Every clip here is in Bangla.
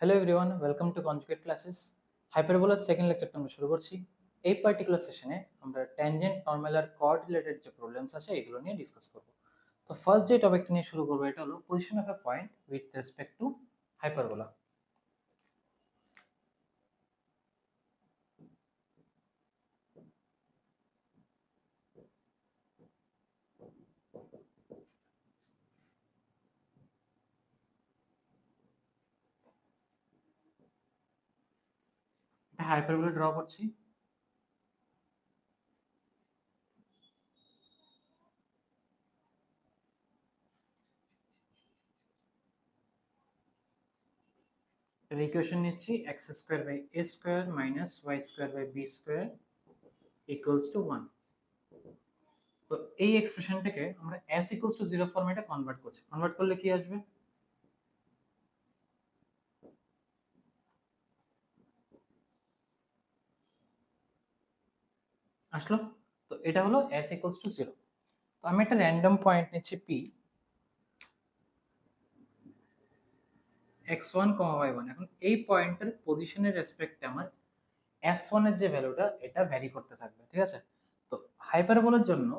Hello everyone, welcome to conjugate classes. হাইপারবোলার সেকেন্ড লেকচারটা আমরা শুরু করছি। এই পার্টিকুলার সেশনে আমরা ট্যানজেন্ট, নর্মাল আর কর্ড রিলেটেড যে প্রবলেমস আছে এগুলো নিয়ে ডিসকাস করব। তো ফার্স্ট যে টপিকটা নিয়ে শুরু করবো এটা হলো position of a point with respect to hyperbola. এটা হাইপারবোলা ড্র করছি। এর ইকুয়েশন নিচ্ছি x square by a square minus y square by b square equals to 1। তো এই এক্সপ্রেশনটাকে আমরা s ইকুয়ালস টু 0 ফরম্যাটে কনভার্ট করছি। কনভার্ট করলে কি আসবে? আসলো। তো এটা হলো s ইকুয়ালস টু 0। তো আমি একটা র্যান্ডম পয়েন্ট নিচ্ছি p x1, y1। এখন এই পয়েন্টের পজিশনের রেসপেক্টে আমার s1 এর যে ভ্যালুটা এটা ভ্যারি করতে থাকবে, ঠিক আছে? তো হাইপারবোলার জন্য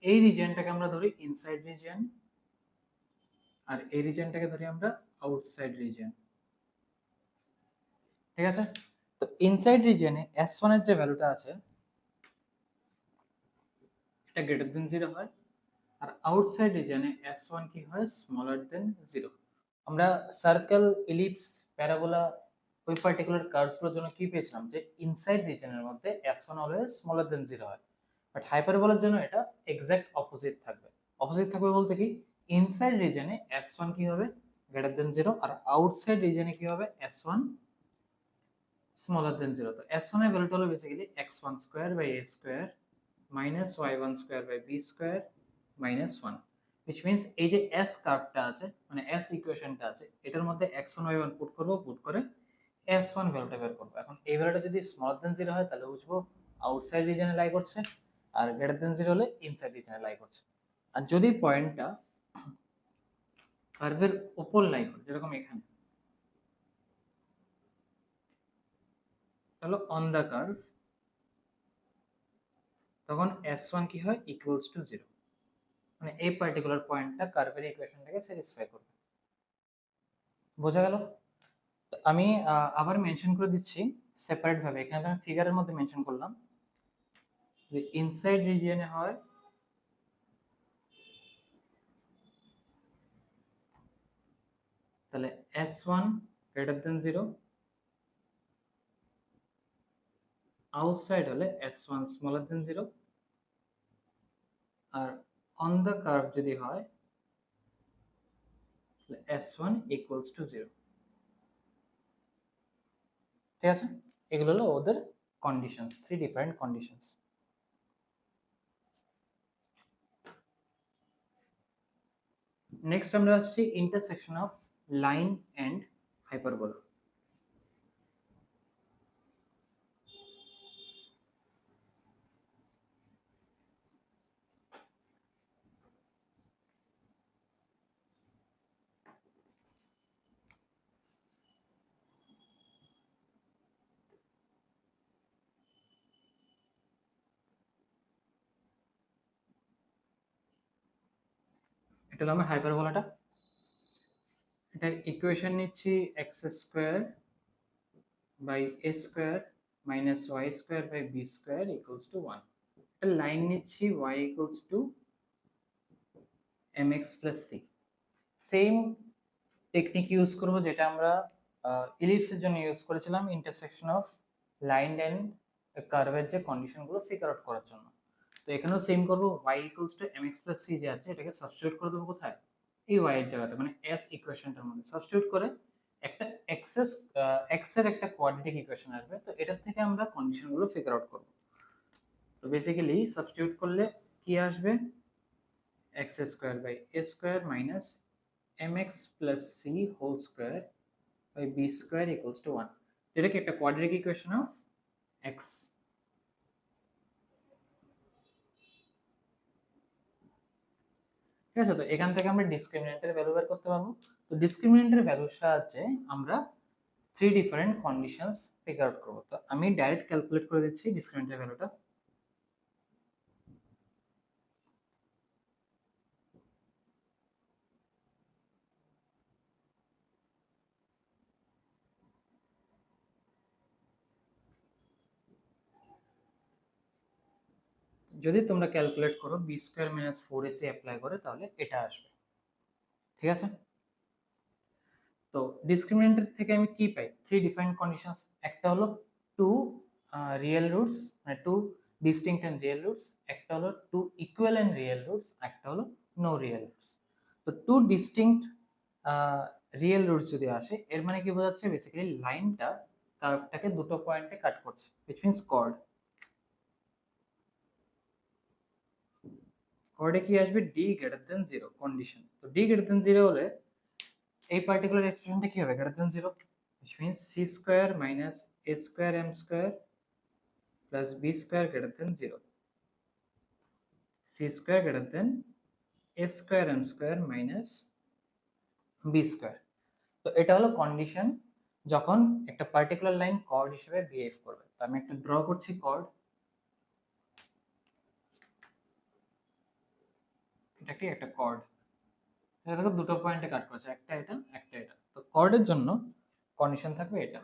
এই রিজিয়নটাকে আমরা ধরি ইনসাইড রিজিয়ন, আর এই রিজিয়নটাকে ধরি আমরা আউটসাইড রিজিয়ন, ঠিক আছে? তো ইনসাইড রিজিয়নে s1 এর যে ভ্যালুটা আছে এটা গ্রেটার দেন 0 হয়, আর আউটসাইড রিজিয়নে s1 কি হয়? Smaller than 0। আমরা সার্কেল, ইলিপস, প্যারাবোলা ওই পার্টিকুলার কার্ভগুলোর জন্য কি পেয়েছিলাম যে ইনসাইড রিজনের মধ্যে s1 অলওয়েজ স্মলার দেন 0 হয়। বাট হাইপারবোলার জন্য এটা এক্সাক্ট অপোজিট থাকবে। অপোজিট থাকবে বলতে কি, ইনসাইড রিজনে s1 কি হবে? গ্রেটার দেন 0, আর আউটসাইড রিজনে কি হবে? s1 smaller than 0। তো s1 এর ভ্যালুটা হলো basically x1 square by a square minus y1 square by b square minus 1। which means এই যে s কার্ভটা আছে, মানে s ইকুয়েশনটা আছে, এটার মধ্যে x1 y1 পুট করব, পুট করে s1 ভ্যালুটা বের করব। এখন এই ভ্যালুটা যদি স্মলার দেন 0 হয় তাহলে বুঝবো আউটসাইড রিজনে লাই করছে, আর গ্রেটার দেন 0 হলে ইনসাইড রিজনে লাই করছে। আর যদি পয়েন্টটা কার্ভের উপর লাই করে, যেরকম এখানে, তাহলে অন দা কার্ভ, তখন s1 কি হয়? Equals to 0। মানে এই পার্টিকুলার পয়েন্টটা কার্ভের ইকুয়েশনটাকে স্যাটিসফাই করবে। বোঝা গেল? আমি আবার মেনশন করে দিচ্ছি সেপারেট ভাবে। এখানে আমি ফিগারের মধ্যে মেনশন করলাম যে ইনসাইড রিজিয়নে হয় তাহলে s1 গ্রেটার দেন 0, আউটসাইড হলে s1 স্মলার দেন 0, আর অন দ্য কার্ভ যদি হয় তাহলে s1 ইকুয়ালস টু 0। ঠিক আছে? এগুলো হলো ওদের conditions, three different conditions. Next আমরা আসছি intersection of line and hyperbola. এটা হলো আমার হাইপারবোলাটা। এটার ইকুয়েশন নিচ্ছি x square by a square minus y square by b square equals to 1। একটা লাইন নিচ্ছি y equals to mx plus c। Same technique use করব যেটা আমরা ইলিপসের জন্য ইউজ করেছিলাম, ইন্টারসেকশন অফ লাইন এন্ড কার্ভের যে কন্ডিশনগুলো ফিগার আউট করার জন্য। তো এখানেও সেম করব, y equals to mx plus c যে আছে এটাকে সাবস্টিটিউট করে দেবো কোথায়? এই y এর জায়গাতে, মানে s ইকুয়েশনটার মধ্যে সাবস্টিটিউট করে একটা x এর একটা কোয়াড্রেটিক ইকুয়েশন আসবে। তো এটার থেকে আমরা কন্ডিশনগুলো ফিগার আউট করব। তো বেসিক্যালি সাবস্টিটিউট করলে কি আসবে? x square by a square minus mx plus c whole square by b square equals to 1, যেটা কি একটা কোয়াড্রেটিক ইকুয়েশন অফ x। ঠিক আছে? তো এখান থেকে আমরা ডিসক্রিমিনেন্টের ভ্যালু বের করতে পারবো। তো ডিসক্রিমিনেন্টের ভ্যালুর সাহায্যে আমরা three different conditions figure out করবো। তো আমি ডাইরেক্ট ক্যালকুলেট করে দিচ্ছি ডিসক্রিমিনেন্টের ভ্যালুটা। যদি তোমরা ক্যালকুলেট করো বি স্কোয়ার মাইনাস ফোর এসে অ্যাপ্লাই করে তাহলে এটা আসবে, ঠিক আছে। তো ডিসক্রিমিনেন্টের থেকে আমি কি পাই? Three different conditions. একটা হলো টু রিয়েল রুটস, মানে two distinct and real roots. একটা হলো two equal and real roots, একটা হলো নো রিয়েল রুটস। তো টু ডিস্টিংক্ট রিয়েল রুটস যদি আসে, এর মানে কি বোঝাচ্ছে? বেসিক্যালি লাইনটা কার্ভটাকে দুটো পয়েন্টে কাট করছে, which means chord। chord এ কি আসবে? d greater than 0 condition. তো d গ্রেটার দেন 0 হলে এই পার্টিকুলার এক্সপ্রেশনটা কি হবে? Greater than 0, which means c square minus a square m square plus b square greater than 0। c square greater than a square m square minus b square. তো এটা হলো কন্ডিশন যখন একটা পার্টিকুলার লাইন কর্ড হিসেবে বিহেভ করবে। তো আমি একটা ড্র করছি কর্ড, এটা কি একটা কর্ড, এটা দেখো দুটো পয়েন্টে কাট করেছে, একটা এটা একটা এটা। তো কর্ডের জন্য কন্ডিশন থাকবে এটা,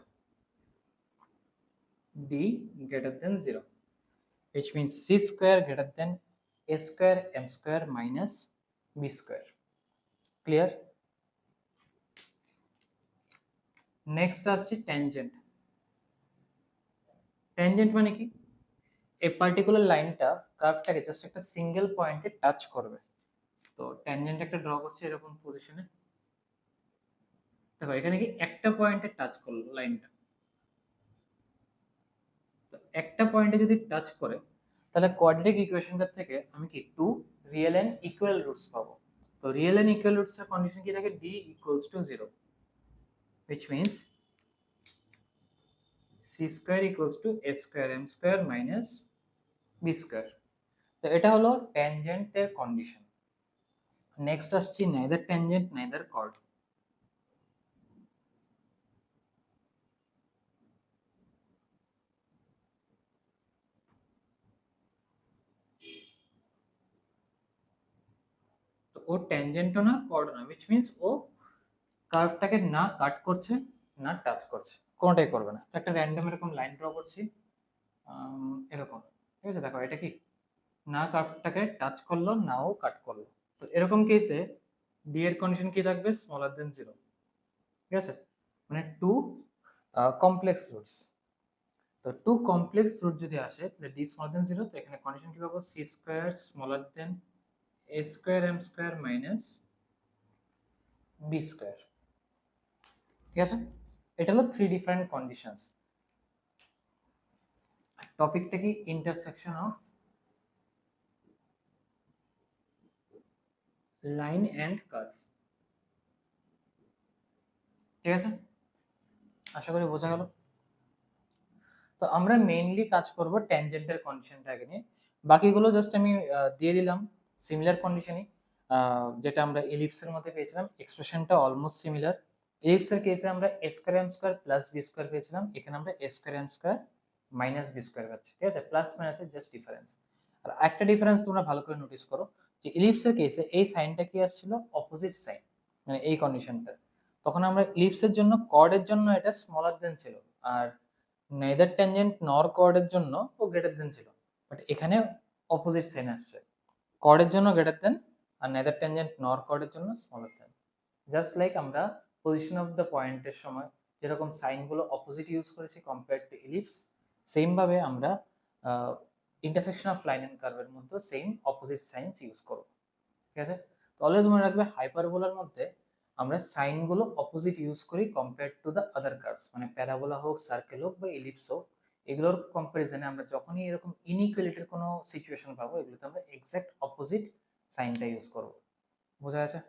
d greater than 0, which means c square greater than a square m square minus b square। Clear? Next আসছে ট্যানজেন্ট। ট্যানজেন্ট মানে কি? এই পার্টিকুলার লাইনটা কার্ভটাকে জাস্ট একটা সিঙ্গেল পয়েন্টে টাচ করবে। তো ট্যানজেন্ট একটা ড্র করছি এরকম পজিশনে। দেখো এখানে কি একটা পয়েন্টে টাচ করলো লাইনটা। তো একটা পয়েন্টে যদি টাচ করে তাহলে কোয়াড্রেটিক ইকুয়েশনটা থেকে আমি কি two real and equal roots পাবো। তো রিয়েল এন্ড ইকুয়াল রুটস এর কন্ডিশন কি থাকে? d equals to 0, which means c square equals to a square m square minus b square। তো এটা হলো ট্যানজেন্টের কন্ডিশন। নেক্সট আসছি neither tangent neither chord। তো ও ট্যানজেন্টও না chord না, which means ও কার্ভটাকে না কাট করছে না টাচ করছে, কোনোটাই করবে না। তো একটা র্যান্ডম এরকম লাইন ড্র করছি এরকম, ঠিক আছে। দেখো এটা কি না কার্ভটাকে টাচ করলো নাও কাট করলো। তো এরকম কেসে ডি এর কন্ডিশন কি থাকবে? স্মলার দেন 0, ঠিক আছে। মানে টু কমপ্লেক্স রুটস। তো টু কমপ্লেক্স রুট যদি আসে তাহলে ডি স্মলার দেন 0। তো এখানে কন্ডিশন কি পাবো? C square smaller then A square M square minus B square, ঠিক আছে। এটা হলো থ্রি ডিফারেন্ট কন্ডিশনস। টপিকটা কি? Intersection of line and curve, ঠিক আছে। আশা করি বোঝা গেল। তো আমরা মেইনলি কাজ করব ট্যানজেন্টের কন্ডিশনটাকে নিয়ে, বাকিগুলো জাস্ট আমি দিয়ে দিলাম সিমিলার কন্ডিশনই, যেটা আমরা ইলিপসের মধ্যে পেয়েছিলাম। এক্সপ্রেশনটা অলমোস্ট সিমিলার। ইলিপসের কেসে আমরা a square m square plus b square পেয়েছিলাম, এখানে আমরা a square m square minus b square পাচ্ছি, ঠিক আছে। প্লাস মাইনাসের জাস্ট ডিফারেন্স। আর একটা ডিফারেন্স তোমরা ভালো করে নোটিস করো যে ইলিপসের কেসে এই সাইনটা কি আসছিল? অপোজিট সাইন, মানে এই কন্ডিশনটা। তখন আমরা ইলিপসের জন্য কর্ডের জন্য এটা স্মলার দেন ছিল, আর নেইদার ট্যানজেন্ট নর কর্ডের জন্য ও গ্রেটার দেন ছিল। বাট এখানে অপোজিট সাইন আসছে, কর্ডের জন্য গ্রেটার দেন আর নেইদার ট্যানজেন্ট নর কর্ডের জন্য স্মলার দেন। জাস্ট লাইক আমরা পজিশন অফ দ্য পয়েন্টের সময় যেরকম সাইনগুলো অপোজিট ইউজ করেছি কম্পেয়ার টু ইলিপস, সেম ভাবে আমরা ইন্টারসেকশন অফ লাইন এন্ড কার্ভের মধ্যে সেম অপোজিট সাইনস ইউজ করব, ঠিক আছে। তো অলওয়েজ মনে রাখবে হাইপারবোলার মধ্যে আমরা সাইনগুলো অপোজিট ইউজ করি compare to the other curves, মানে প্যারাবোলা হোক, সার্কেল হোক বা ইলিপস হোক, এগুলোর কম্পারিজনে আমরা যখনই এরকম ইনইকুয়ালিটির কোনো সিচুয়েশন পাবো এগুলোতে আমরা এক্সাক্ট অপোজিট সাইনটা ইউজ করব। বোঝা গেছে?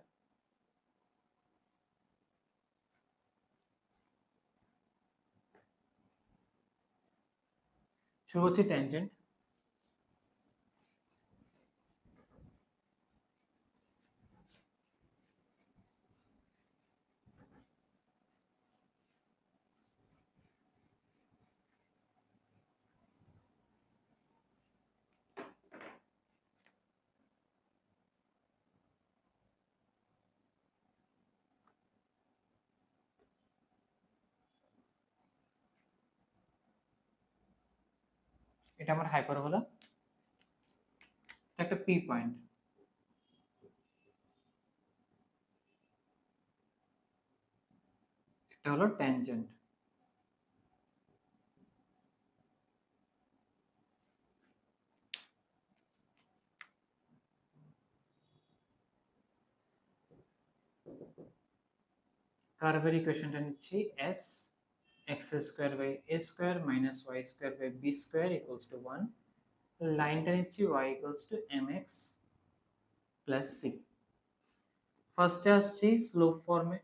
শুরু হচ্ছে ট্যানজেন্ট। এটা আমার হাইপারবোলা, এটা একটা পি পয়েন্ট। এটা হলো ট্যানজেন্ট। কার্ভের ইকুয়েশনটা নিচ্ছি s x square by a square minus y square by b square equals to 1। লাইনটা নিচ্ছি y equals to mx plus c। ফার্স্টে আসছি স্লোপ ফর্মে।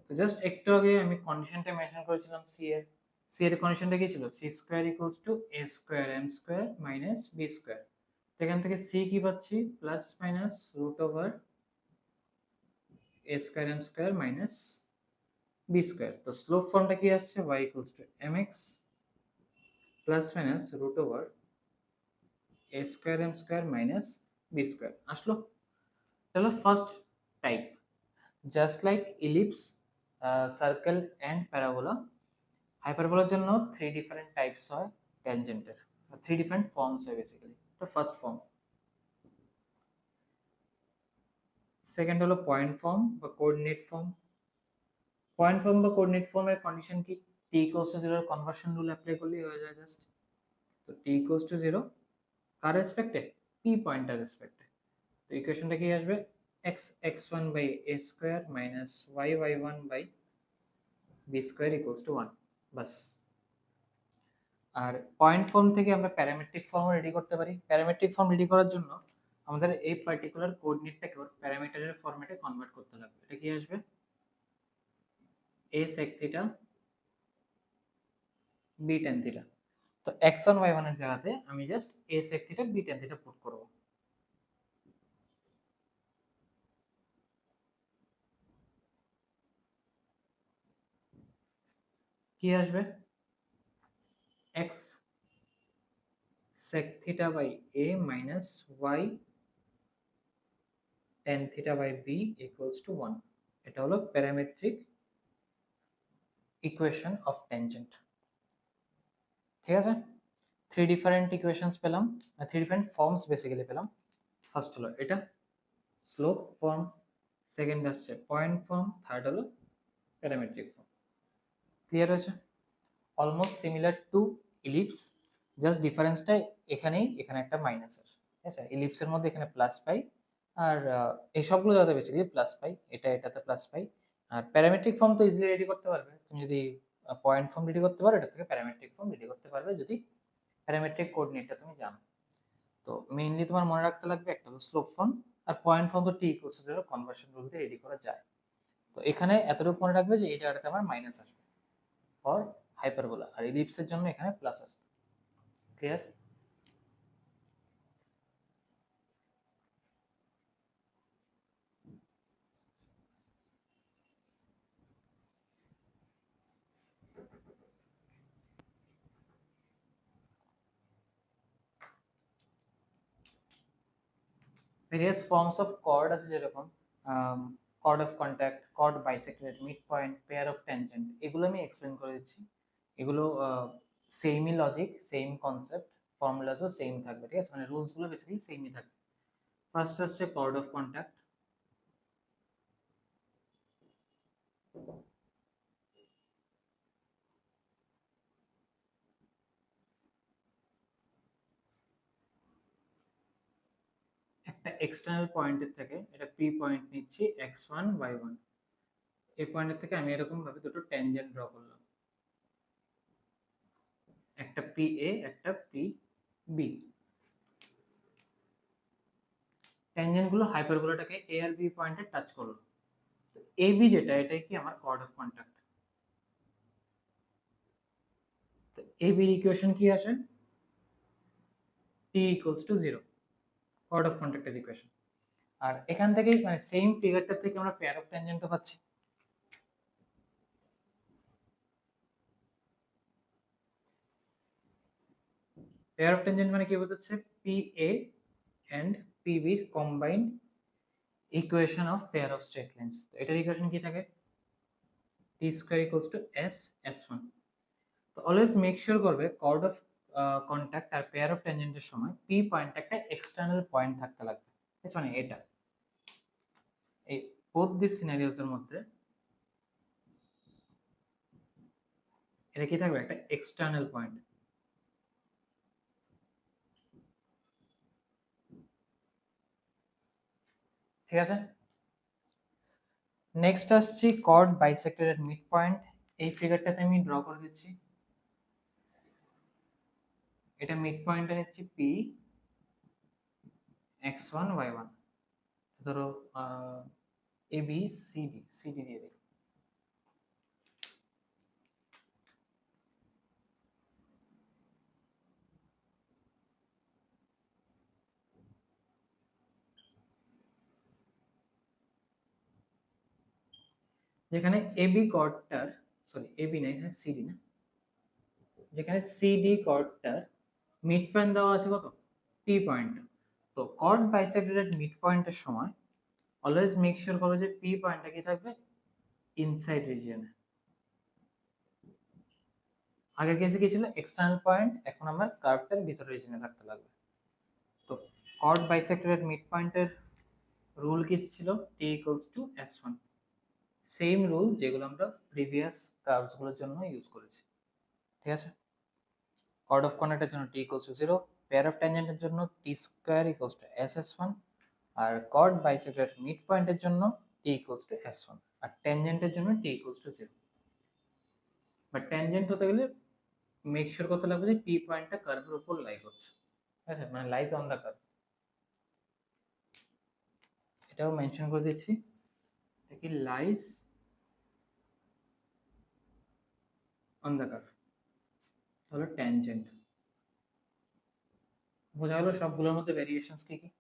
তো জাস্ট একটু আগে আমি কন্ডিশনটা মেনশন করেছিলাম c এর কন্ডিশনটা কি ছিল? c square equals to a square m square minus b square. এখান থেকে c কি পাচ্ছি? Plus minus root over a square m square minus b square. তো স্লোপ ফর্মটা কি আসছে? y equals to mx plus minus root over a square m square minus b square আসলো। তাহলে first type, just like ellipse, circle and parabola, হাইপারবোলার জন্য 3 ডিফারেন্ট টাইপস হয় ট্যানজেন্টের, 3 ডিফারেন্ট ফর্মস হয় বেসিক্যালি। তো ফার্স্ট ফর্ম, সেকেন্ড হলো পয়েন্ট ফর্ম বা কোঅর্ডিনেট ফর্ম। পয়েন্ট ফর্ম বা কোঅর্ডিনেট ফর্মের কন্ডিশন কি? t ইকুয়ালস টু 0 এর কনভার্সন রুল অ্যাপ্লাই করলেই হয়ে যায় জাস্ট। তো t ইকুয়ালস টু 0 কার রেসপেক্টে? p পয়েন্টের রেসপেক্টে। তো ইকুয়েশনটা কি আসবে? x x1 by a square minus y y1 by b square equals to 1 বাস। আর পয়েন্ট ফর্ম থেকে আমরা প্যারামেট্রিক ফর্ম রেডি করতে পারি। প্যারামেট্রিক ফর্ম রেডি করার জন্য আমাদের এই পার্টিকুলার কোঅর্ডিনেটটাকে প্যারামিটারের ফরম্যাটে কনভার্ট করতে লাগবে। এটা কি আসবে? a sec theta b tan theta. তো x1 y1 এর জায়গাতে আমি just a sec theta b tan theta put করব। কি আসবে? x sec theta by a minus y tan theta by b equals to 1। এটা হলো প্যারামেট্রিক ইকুয়েশন অফ ট্যানজেন্ট। ঠিক আছে, 3 ডিফারেন্ট ইকুয়েশনস পেলাম, 3 ডিফারেন্ট ফর্মস বেসিক্যালি পেলাম। ফার্স্ট হলো এটা স্লোপ ফর্ম, সেকেন্ড আসছে পয়েন্ট ফর্ম, থার্ড হলো প্যারামেট্রিক ফর্ম। ক্লিয়ার হয়েছে? Almost similar to ellipse, just ডিফারেন্সটা এখানেই, এখানে একটা মাইনাস আছে। ঠিক আছে, ইলিপসের মধ্যে এখানে প্লাস পাই, আর এই সবগুলো যাতে বেসিক্যালি প্লাস পাই, এটাতে প্লাস পাই। আর প্যারামেট্রিক ফর্ম তো ইজিলি রেডি করতে পারবে তুমি যদি পয়েন্ট ফর্ম রেডি করতে পারো, এটা থেকে প্যারামেট্রিক ফর্ম রেডি করতে পারবে যদি প্যারামেট্রিক কোঅর্ডিনেটটা তুমি জানো। তো মেইনলি তোমার মনে রাখতে লাগবে একটা হলো স্লোপ ফর্ম, আর পয়েন্ট ফর্ম তো t equals to 0 conversion rule দিয়ে রেডি করা যায়। তো এখানে এতটুকু মনে রাখবে যে এই জায়গাটাতে আমার মাইনাস আসবে ফর হাইপারবোলা, আর ইলিপসের জন্য এখানে প্লাস আসবে। Clear? Various forms of chord আছে, যেরকম chord of contact, chord bisected, mid point, pair of tangent, এগুলো আমি এক্সপ্লেন করে দিচ্ছি। এগুলো সেমই লজিক, সেম কনসেপ্ট, ফর্মুলাসও সেম থাকবে। ঠিক আছে, মানে রুলস গুলো বেসিক্যালি সেমই থাকবে। ফার্স্ট হচ্ছে কর্ড অফ কন্ট্যাক্ট। একটা এক্সটার্নাল পয়েন্টের থেকে এটা পি পয়েন্ট নিচ্ছি x1 y1, এই পয়েন্টের থেকে আমি এরকম ভাবে দুটো ট্যানজেন্ট ড্র করলাম, একটা পি এ একটা পি বি। ট্যানজেন্ট গুলো হাইপারবোলাটাকে এ আর বি পয়েন্টে টাচ করলো। এ বি যেটা, এটাই কি আমার কর্ড অফ কন্ট্যাক্ট। তো এ বির ইকুয়েশন কি আছে? t equals to 0, chord of কন্ট্যাক্টের ইকুয়েশন। আর এখান থেকেই মানে সেম ফিগারটা থেকে আমরা পেয়ার অফ ট্যানজেন্টও পাচ্ছি। পেয়ার অফ ট্যানজেন্ট মানে কি বোঝাচ্ছে? পি এ এন্ড পি বির combined equation of pair of straight lines. এটার ইকুয়েশন কি থাকে? t square equals to s s1। তো অলওয়েজ মেক শিওর করবে কর্ড অফ কন্ট্যাক্ট আর পেয়ার অফ ট্যানজেন্টের সময় পি পয়েন্ট একটা এক্সটার্নাল পয়েন্ট থাকতে লাগবে, মানে এটা এই বোথ দিস সিনারিওস এর মধ্যে এটা কি থাকবে, একটা এক্সটার্নাল পয়েন্ট। ঠিক আছে, নেক্সট আসছি cord bisector at mid point. এই ফিগারটাতে আমি ড্র করে দিচ্ছি, এটা মিড পয়েন্টে নিচ্ছি পি x1 y1, ধরো A B C D, CD দিয়ে দিই। যেখানে এবি কর্ডটার, সরি এবি না, এখানে সিডি না, যেখানে সিডি কর্ডটার মিড পয়েন্ট দেওয়া আছে কত, পি পয়েন্ট। তো কর্ড বাইসেক্টর এট মিড পয়েন্টের সময় অলওয়েজ মেক শিওর করো যে পি পয়েন্টটা কি থাকবে, ইনসাইড রিজিয়নে। আগের কেসে কি ছিল, এক্সটার্নাল পয়েন্ট, এখন আমার কার্ভটার ভিতরে রিজিয়নে থাকতে লাগবে। তো কর্ড বাইসেক্টর এট মিড পয়েন্টের রুল কি ছিল, T equals to s1, same rule যেগুলো আমরা প্রিভিয়াস কার্ভস গুলোর জন্য ইউজ করেছি। ঠিক আছে, কর্ড অফ কর্নারের জন্য T equals to 0, pair of ট্যানজেন্টের জন্য T square equals to ss1, আর কর্ড বাইসেক্টর মিড পয়েন্টের জন্য টি ইকুয়ালস টু s1, আর ট্যানজেন্টের জন্য T equals to 0। But tangent হতে গেলে মেক শিওর করতে লাগবে যে পি পয়েন্টটা কার্ভের উপর লাই করছে, ঠিক আছে, মানে লাইজ অন দা কার্ভ। এটাও মেনশন করে দিচ্ছি, এটা কি লাইজ অন দা কার্ভ, হলো ট্যানজেন্ট। বোঝা গেল সবগুলোর মধ্যে ভেরিয়েশনস কি কি।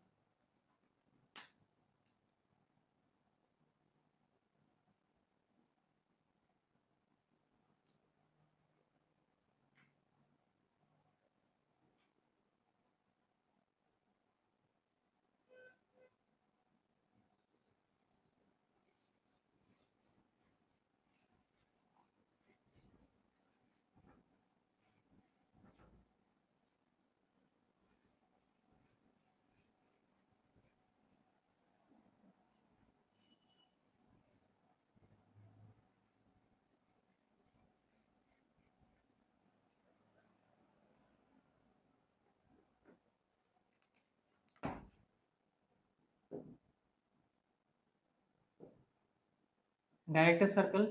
ডাইরেক্টর সার্কেল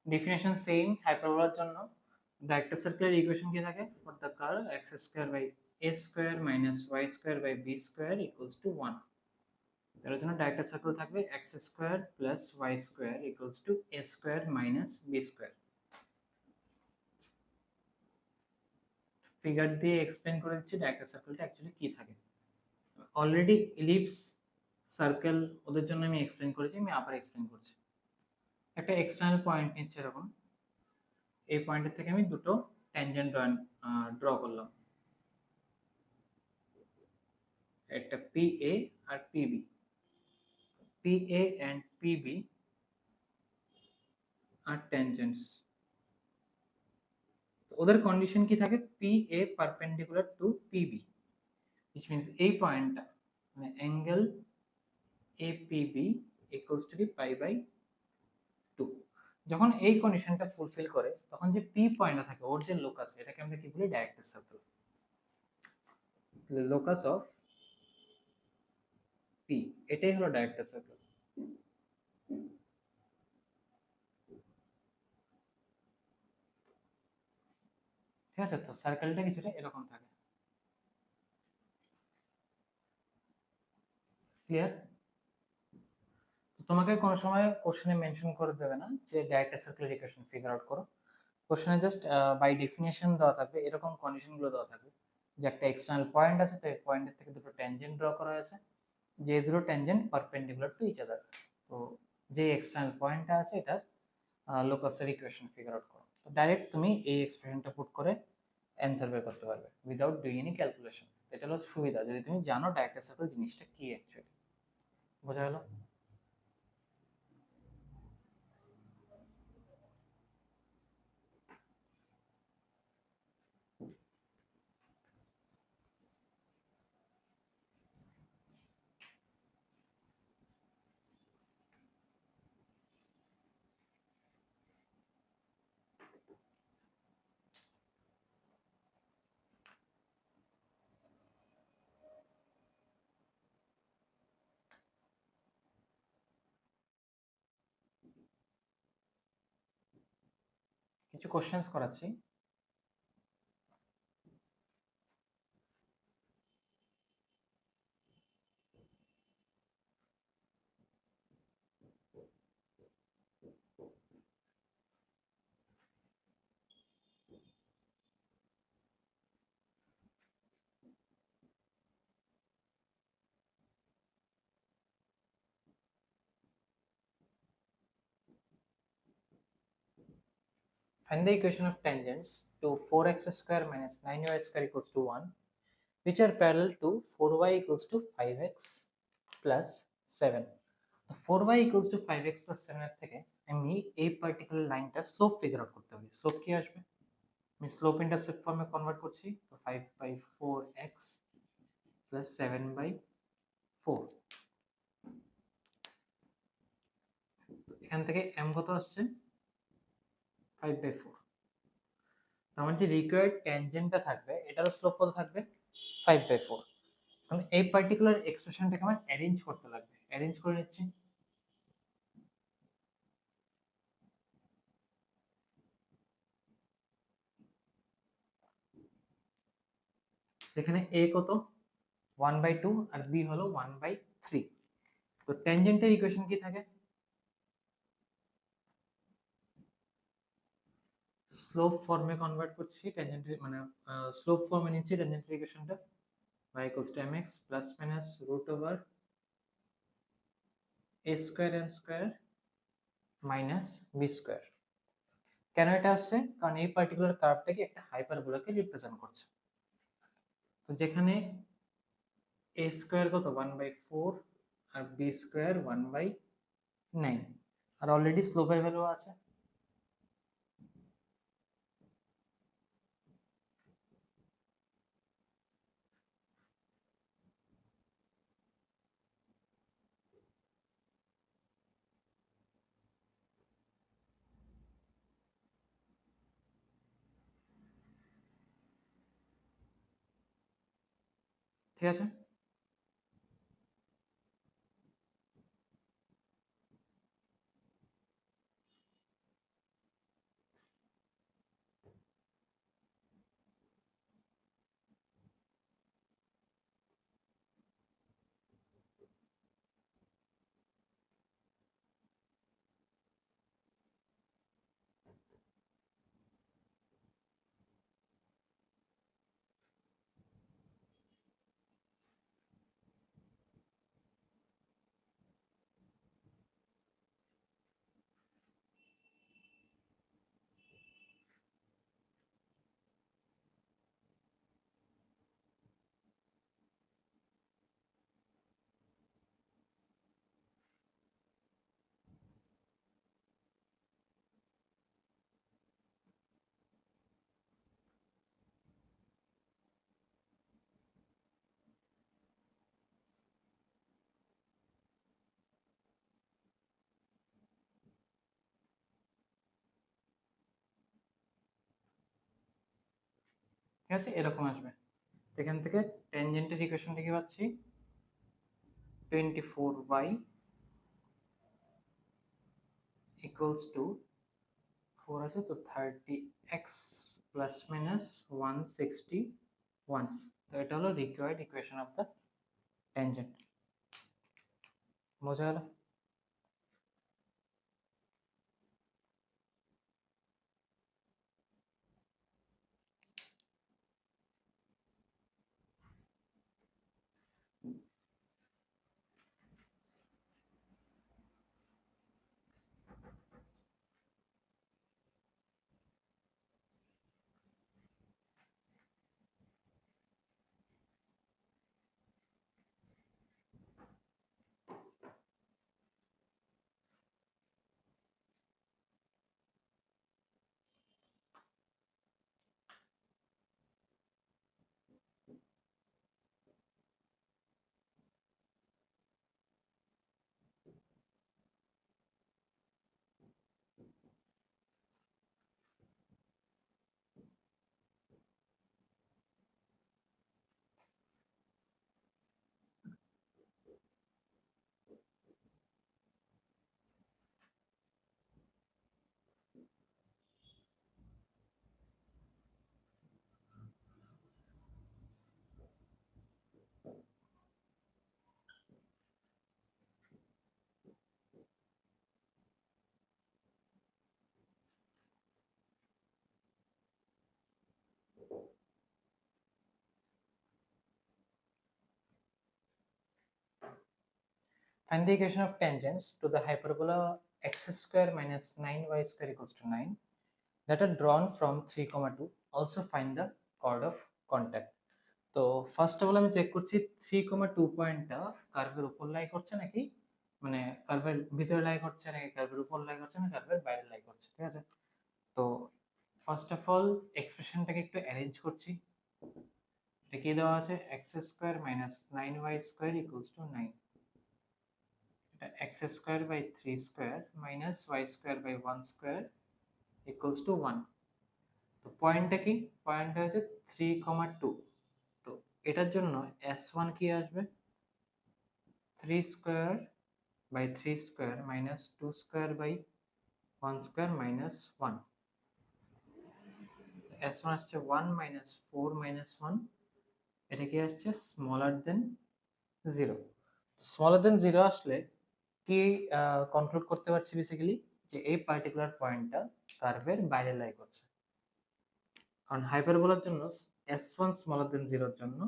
ডেফিনেশন সেম হাইপারবোলার জন্য। ডাইরেক্টর সার্কেলের ইকুয়েশন কি থাকে, for the curve x square by a square minus y square by b square equals to 1। এর জন্য ডাইরেক্টর সার্কেল থাকবে x square plus y square equals to a square minus b square. Figure দিয়ে এক্সপ্লেন করে দিচ্ছি ডাইরেক্টর সার্কেলটা অ্যাকচুয়ালি কি থাকে। অলরেডি ইলিপস, সার্কেল ওদের জন্য আমি এক্সপ্লেন করেছি, আমি আবার এক্সপ্লেন করছি। একটা এক্সটার্নাল পয়েন্ট নিচ্ছে এরকম, এই পয়েন্টের থেকে আমি দুটো ট্যানজেন্ট ড্র করলাম, একটা পি এ আর PB. P A and PB আর ট্যানজেন্টস। ওদের কন্ডিশন কি থাকে, P A perpendicular to PB, which means এই পয়েন্টটা মানে angle APB equals to pi by 2। যখন এই কন্ডিশনটা ফুলফিল করে তখন যে পি পয়েন্টটা থাকে ওর যে লোকাস, এটাকে আমরা কি বলি, director circle. Locus of P, এটাই হলো ডাইরেক্টর সার্কেল। ঠিক আছে, তো সার্কেলটা কিছুটা এরকম থাকে। ক্লিয়ার? তোমাকে কোনো সময় কোশ্চেনে মেনশন করে দেবে না যে director circle equation figure out করো। কোশ্চেনে জাস্ট বাই ডেফিনেশন দেওয়া থাকবে, এরকম কন্ডিশন গুলো দেওয়া থাকবে যে একটা এক্সটার্নাল পয়েন্ট আছে, তো এই পয়েন্টের থেকে দুটো ট্যানজেন্ট ড্র করা হয়েছে, যে দুটো tangent perpendicular to each other. তো যে এক্সটার্নাল পয়েন্টটা আছে এটা লোকাসের ইকুয়েশন ফিগার আউট করো। তো ডাইরেক্ট তুমি এই এক্সপ্রেশনটা পুট করে অ্যান্সার বের করতে পারবে উইদাউট ডুইং এনি ক্যালকুলেশন। এটা হলো সুবিধা যদি তুমি জানো ডাইরেক্টর সার্কেল জিনিসটা কি অ্যাকচুয়ালি। বোঝা গেল? কিছু কোশ্চেন্স করাচ্ছি। Find the equation of tangents to 4x square minus 9y square equals to 1, which are parallel to 4y equals to 5x plus 7. The 4y equals to 5x plus 7 এর থেকে আমি এই পার্টিকুলার লাইনটা স্লোপ ফিগার আউট করতে হবে। স্লোপ কি আসবে? আমি স্লোপ ইন্টারসেপ্ট ফর্মে কনভার্ট করছি, তো 5/4x plus 7/4। এখান থেকে m কত আসছে? 5/4। আমার যে রিকোয়ার্ড ট্যানজেন্টটা থাকবে এটার স্লোপ কত থাকবে? 5/4। এখন এই পার্টিকুলার এক্সপ্রেশনটাকে আমার অ্যারেঞ্জ করতে লাগবে। অ্যারেঞ্জ করে নিচ্ছি। যেখানে a কত? 1/2 আর b হলো 1/3। তো ট্যানজেন্টের ইকুয়েশন কি থাকে? স্লোপ ফর্মে কনভার্ট করছি ট্যানজেন্টের, মানে স্লোপ ফর্মে নিচ্ছি ট্যানজেন্টের ইকুয়েশনটা, y equals to mx plus minus root over a square m square minus b square। কেন এটা আসছে? কারণ এই পার্টিকুলার কার্ভটাকে একটা হাইপারবোলাকে রিপ্রেজেন্ট করছে। তো যেখানে a স্কয়ার কত 1/4 আর b স্কয়ার 1/9, আর অলরেডি স্লোপের ভ্যালু আছে। ঠিক আছে, ঠিক আছে, এরকম আসবে। এখান থেকে ট্যানজেন্টের ইকুয়েশনটা কি পাচ্ছি? 24y equals to 4 আছে তো 30x প্লাস মাইনাস 161। তো এটা হলো required equation of the tangent. বোঝা গেল? Find the equation of tangents to the hyperbola x square minus 9y square equals to 9 that are drawn from 3, 2. Also find the chord of contact. তো ফার্স্ট অফ অল আমি চেক করছি 3, 2 পয়েন্টটা কার্ভের উপর লাই করছে নাকি মানে কার্ভের ভিতরে লাই করছে নাকি কার্ভের উপর লাই করছে না কার্ভের বাইরে লাই করছে, ঠিক আছে? তো ফার্স্ট অফ অল এক্সপ্রেশনটাকে একটু অ্যারেঞ্জ করছি। এটা কি দেওয়া আছে, x square minus 9y square equals to 9, এটা x square by 3 square minus y square by 1 square equals to 1। তো পয়েন্টটা কি, পয়েন্টটা হচ্ছে 3, 2। তো এটার জন্য s1 কি আসবে, 3 square by 3 square minus 2 square by 1 square minus 1। s1 আসছে 1 মাইনাস 4 মাইনাস 1, এটা কি আসছে স্মলার দেন 0। স্মলার দেন 0 আসলে কি কনক্লুড করতে পারছি বেসিক্যালি যে এই পার্টিকুলার পয়েন্টটা কার্ভের বাইরে লাই করছে, কারণ হাইপারবোলার জন্য s1 স্মলার দেন 0 এর জন্য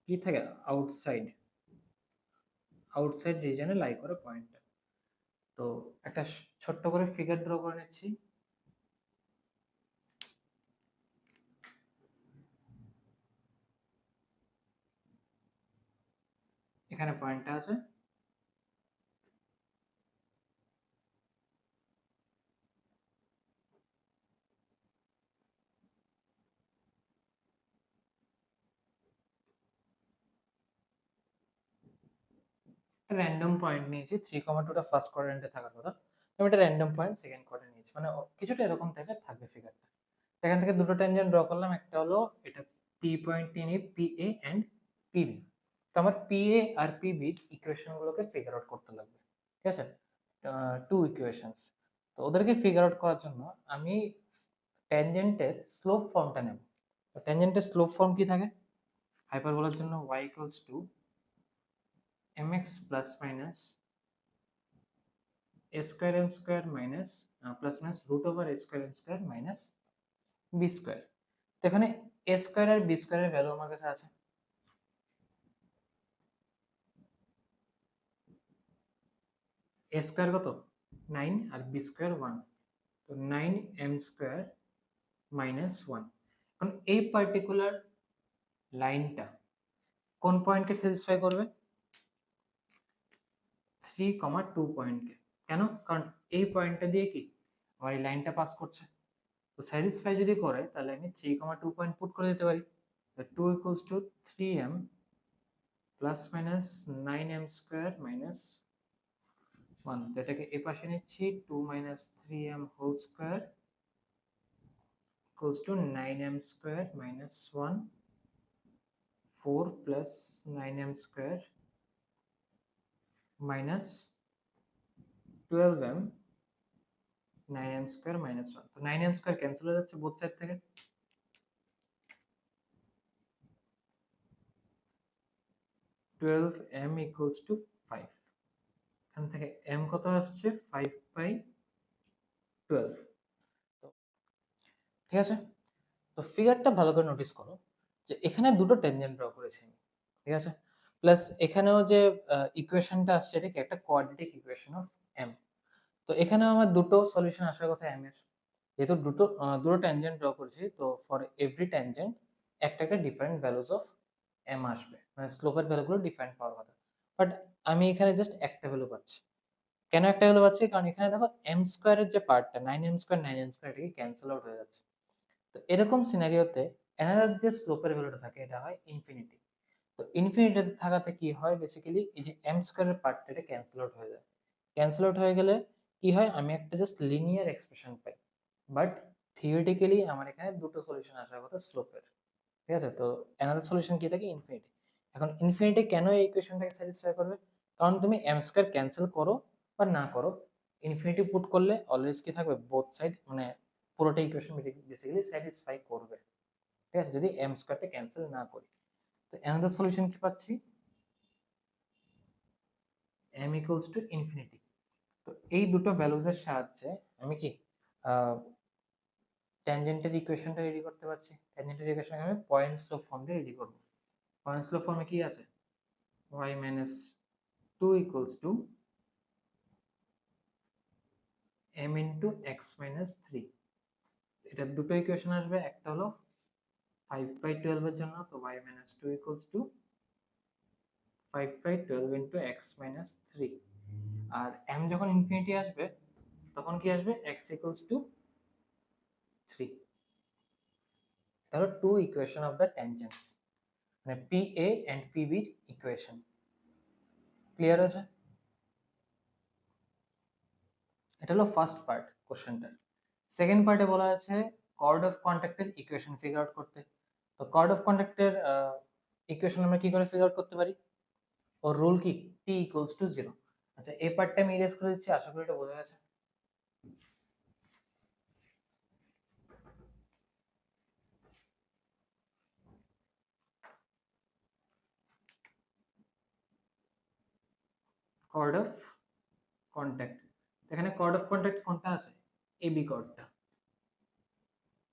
কি থাকে, আউটসাইড রিজনে লাই করে পয়েন্টটা। তো একটা ছোট্ট করে ফিগার ড্র করে নিচ্ছি। এখানে পয়েন্টটা আছে, র্যান্ডম পয়েন্ট নিয়েছি 3, 2টা ফার্স্ট কোয়াড্রেন্টে থাকার কথা, আমি একটা র্যান্ডম পয়েন্ট সেকেন্ড কোয়াড্রেন্টে নিয়েছি, মানে কিছুটা এরকম টাইপের থাকবে ফিগারটা। এখান থেকে দুটো ট্যানজেন্ট ড্র করলাম, একটা হলো এটা পি পয়েন্ট নিয়ে পি এ এন্ড পিবি। তো আমার পি এ আর পিবি ইকুয়েশন গুলোকে ফিগার আউট করতে লাগবে, ঠিক আছে? Two equations. তো ওদেরকে ফিগার আউট করার জন্য আমি ট্যানজেন্টের স্লোপ ফর্মটা নেব। তো ট্যানজেন্টের স্লোপ ফর্ম কি থাকে, হাইপারবোলার জন্য y equals to mx plus minus a square m square minus plus minus root over a square m square minus b square. তো এখানে a স্কয়ার আর b স্কয়ারের ভ্যালু আমার কাছে আছে। a স্কয়ার কত 9 আর b স্কয়ার 1, তো 9m স্কয়ার মাইনাস 1। এখন এই পার্টিকুলার লাইনটা কোন পয়েন্টকে স্যাটিসফাই করবে, 3, 2 পয়েন্টকে। কেন, কারণ এই পয়েন্টটা দিয়ে কি আমার এই লাইনটা পাস করছে, তো স্যাটিসফাই যদি করে তাহলে আমি 3, 2 পয়েন্ট পুট করে দিতে পারি। 2 equals to 3m plus minus 9m square minus 1। তো এটাকে এই পাশে নিচ্ছি, 2 minus 3m whole square equals to 9m square minus 1, 4 plus 9m square minus 12m, 9m square minus 1। তো 9m স্কয়ার ক্যান্সেল হয়ে যাচ্ছে বোথ সাইড থেকে, 12m ইকুয়ালস টু 5। এখান থেকে m কত আসছে 5/12। তো ঠিক আছে, তো ফিগারটা ভালো করে নোটিস করো যে এখানে দুটো ট্যানজেন্ট ড্র করেছি আমি, ঠিক আছে? প্লাস এখানেও যে ইকুয়েশনটা আসছে এটা কি একটা কোয়াড্রেটিক ইকুয়েশন অফ m। তো এখানে আমার দুটো সলিউশন আসার কথা m এর, যেহেতু দুটো ট্যানজেন্ট ড্র করেছি, তো ফর এভরি ট্যানজেন্ট একটা একটা ডিফারেন্ট ভ্যালুস অফ m আসবে, মানে স্লোপের ভ্যালুগুলো ডিফারেন্ট পাওয়ার কথা। বাট আমি এখানে জাস্ট একটা ভ্যালু পাচ্ছি। কেন একটা ভ্যালু পাচ্ছি, কারণ এখানে দেখো m স্কয়ারের যে পার্টটা 9m স্কয়ার 9m স্কয়ার এটাকে ক্যান্সেল আউট হয়ে যাচ্ছে। তো এরকম সিনারিওতে অ্যানাদার যে স্লোপের ভ্যালুটা থাকে এটা হয় ইনফিনিটি। তো ইনফিনিটিতে থাকাতে কি হয় বেসিক্যালি এই যে m স্কয়ারের পার্টটা এটা ক্যান্সেল আউট হয়ে যায়। ক্যান্সেল আউট হয়ে গেলে কি হয়, আমি একটা just linear expression pi. But theoretically আমার এখানে দুটো সলিউশন আসার কথা স্লোপের, ঠিক আছে? তো অ্যানাদার সলিউশন কি থাকে, ইনফিনিটি। এখন ইনফিনিটি কেন এই ইকুয়েশনটাকে স্যাটিসফাই করবে, কারণ তুমি m স্কয়ার ক্যান্সেল করো বা না করো, ইনফিনিটি পুট করলে অলওয়েজ কি থাকবে, বোথ সাইড মানে পুরোটা ইকুয়েশন বেসিক্যালি স্যাটিসফাই করবে, ঠিক আছে, যদি m স্কয়ারটা ক্যান্সেল না করি। তো অ্যানাদার সলিউশন কি পাচ্ছি, m ইকুয়ালস টু ইনফিনিটি। তো এই দুটো ভ্যালুজের সাহায্যে আমি কি ট্যানজেন্টের ইকুয়েশনটা রেডি করতে পারছি। ট্যানজেন্টের ইকুয়েশন আমি পয়েন্ট স্লোপ ফর্ম দিয়ে রেডি করব। পয়েন্ট স্লোপ ফর্মে কি আছে, y minus 2 equals to m into x minus 3. এটা দুটো ইকুয়েশন আসবে, একটা হলো 5/12 এর জন্য, তো y minus 2 equals to 5/12 into x minus 3, আর m যখন ইনফিনিটি আসবে তখন কি আসবে, x equals to 3. তাহলে two equation of the tangents, মানে PA and PB এর ইকুয়েশন। ক্লিয়ার আছে? এটা হলো ফার্স্ট পার্ট কোশ্চেনটা। সেকেন্ড পার্টে বলা আছে কর্ড অফ কন্ট্যাক্টের ইকুয়েশন ফিগার আউট করতে। তো কর্ড অফ কন্ট্যাক্টের ইকুয়েশন আমরা কি করে ফিগার আউট করতে পারি? ওর রুল কি, T equals to 0। আচ্ছা, এই পার্টটা আমি ইরেজ করে দিচ্ছি, আশা করি এটা বোঝা গেছে। কর্ড অফ কন্ট্যাক্ট, এখানে কর্ড অফ কন্ট্যাক্ট কোনটা আছে, AB কর্ডটা।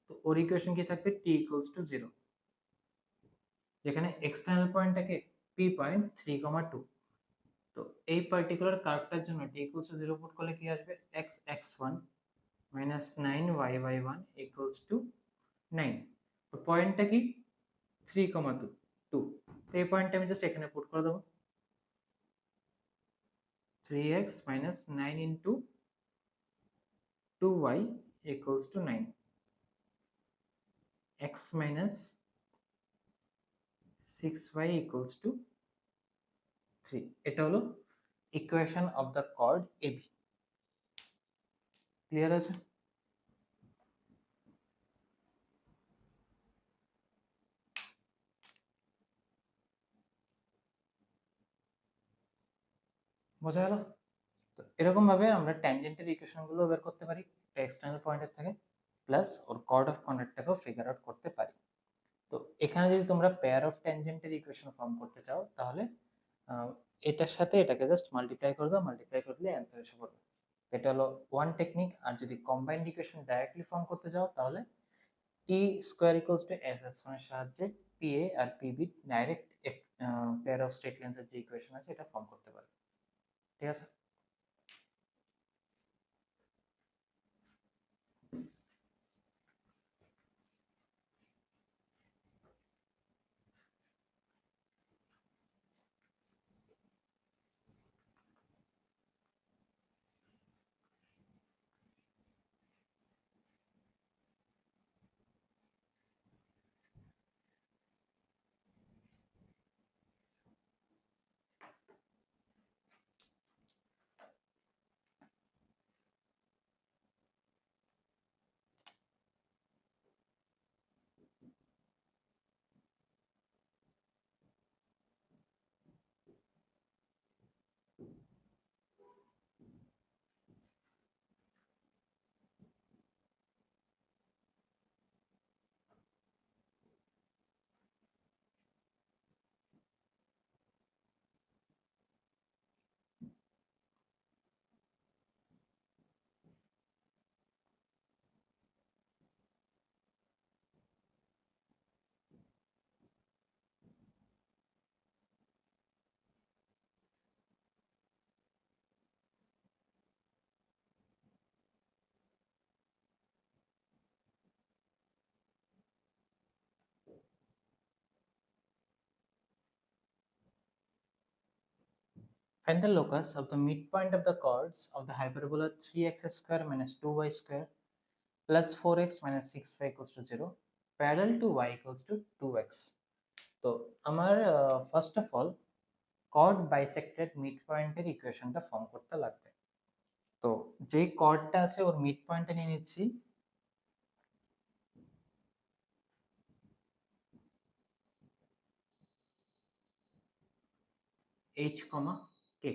তো ওর ইকুয়েশন কি থাকবে, T equals to 0, যেখানে এক্সটার্নাল পয়েন্টটাকে P পয়েন্ট 3, 2। তো এই পার্টিকুলার কার্ভটার জন্য T equals to 0 পুট করলে কি আসবে, x1 minus 9y1 equals to 9। তো পয়েন্টটা কি 3, 2। তো এই পয়েন্টটা আমি জাস্ট এখানে পুট করে দেবো, 3x minus 9 into 2y equals to 9, x minus 6y equals to 3। এটা হলো equation of the chord AB। Clear আছে? বোঝা গেল? তো এরকম ভাবে আমরা ট্যানজেন্টের ইকুয়েশন গুলো বের করতে পারি এক্সটার্নাল পয়েন্টের থেকে, প্লাস ওর কর্ড অফ কন্ট্যাক্টটাকেও ফিগার আউট করতে পারি। তো এখানে যদি তোমরা পেয়ার অফ ট্যানজেন্টের ইকুয়েশন ফর্ম করতে চাও, তাহলে এটার সাথে এটাকে জাস্ট মাল্টিপ্লাই করে দাও, মাল্টিপ্লাই করলে অ্যান্সার এসে পড়বে। এটা হলো ওয়ান টেকনিক। আর যদি কম্বাইন্ড ইকুয়েশন ডাইরেক্টলি ফর্ম করতে চাও, তাহলে T square equals to S S এর সাহায্যে পিএ আর PB direct pair of straight লাইনসের যে ইকুয়েশন আছে এটা ফর্ম করতে পারবে। ঠিক আছে? Find the locus of the midpoint of the chords of the hyperbola 3x square minus 2y square plus 4x minus 6y equals to 0 parallel to y equals to 2x. তো আমার first of all chord bisected mid পয়েন্টের ইকুয়েশনটা ফর্ম করতে লাগবে। তো যেই কর্ডটা আছে ওর মিড পয়েন্টটা নিয়ে নিচ্ছি, h, k।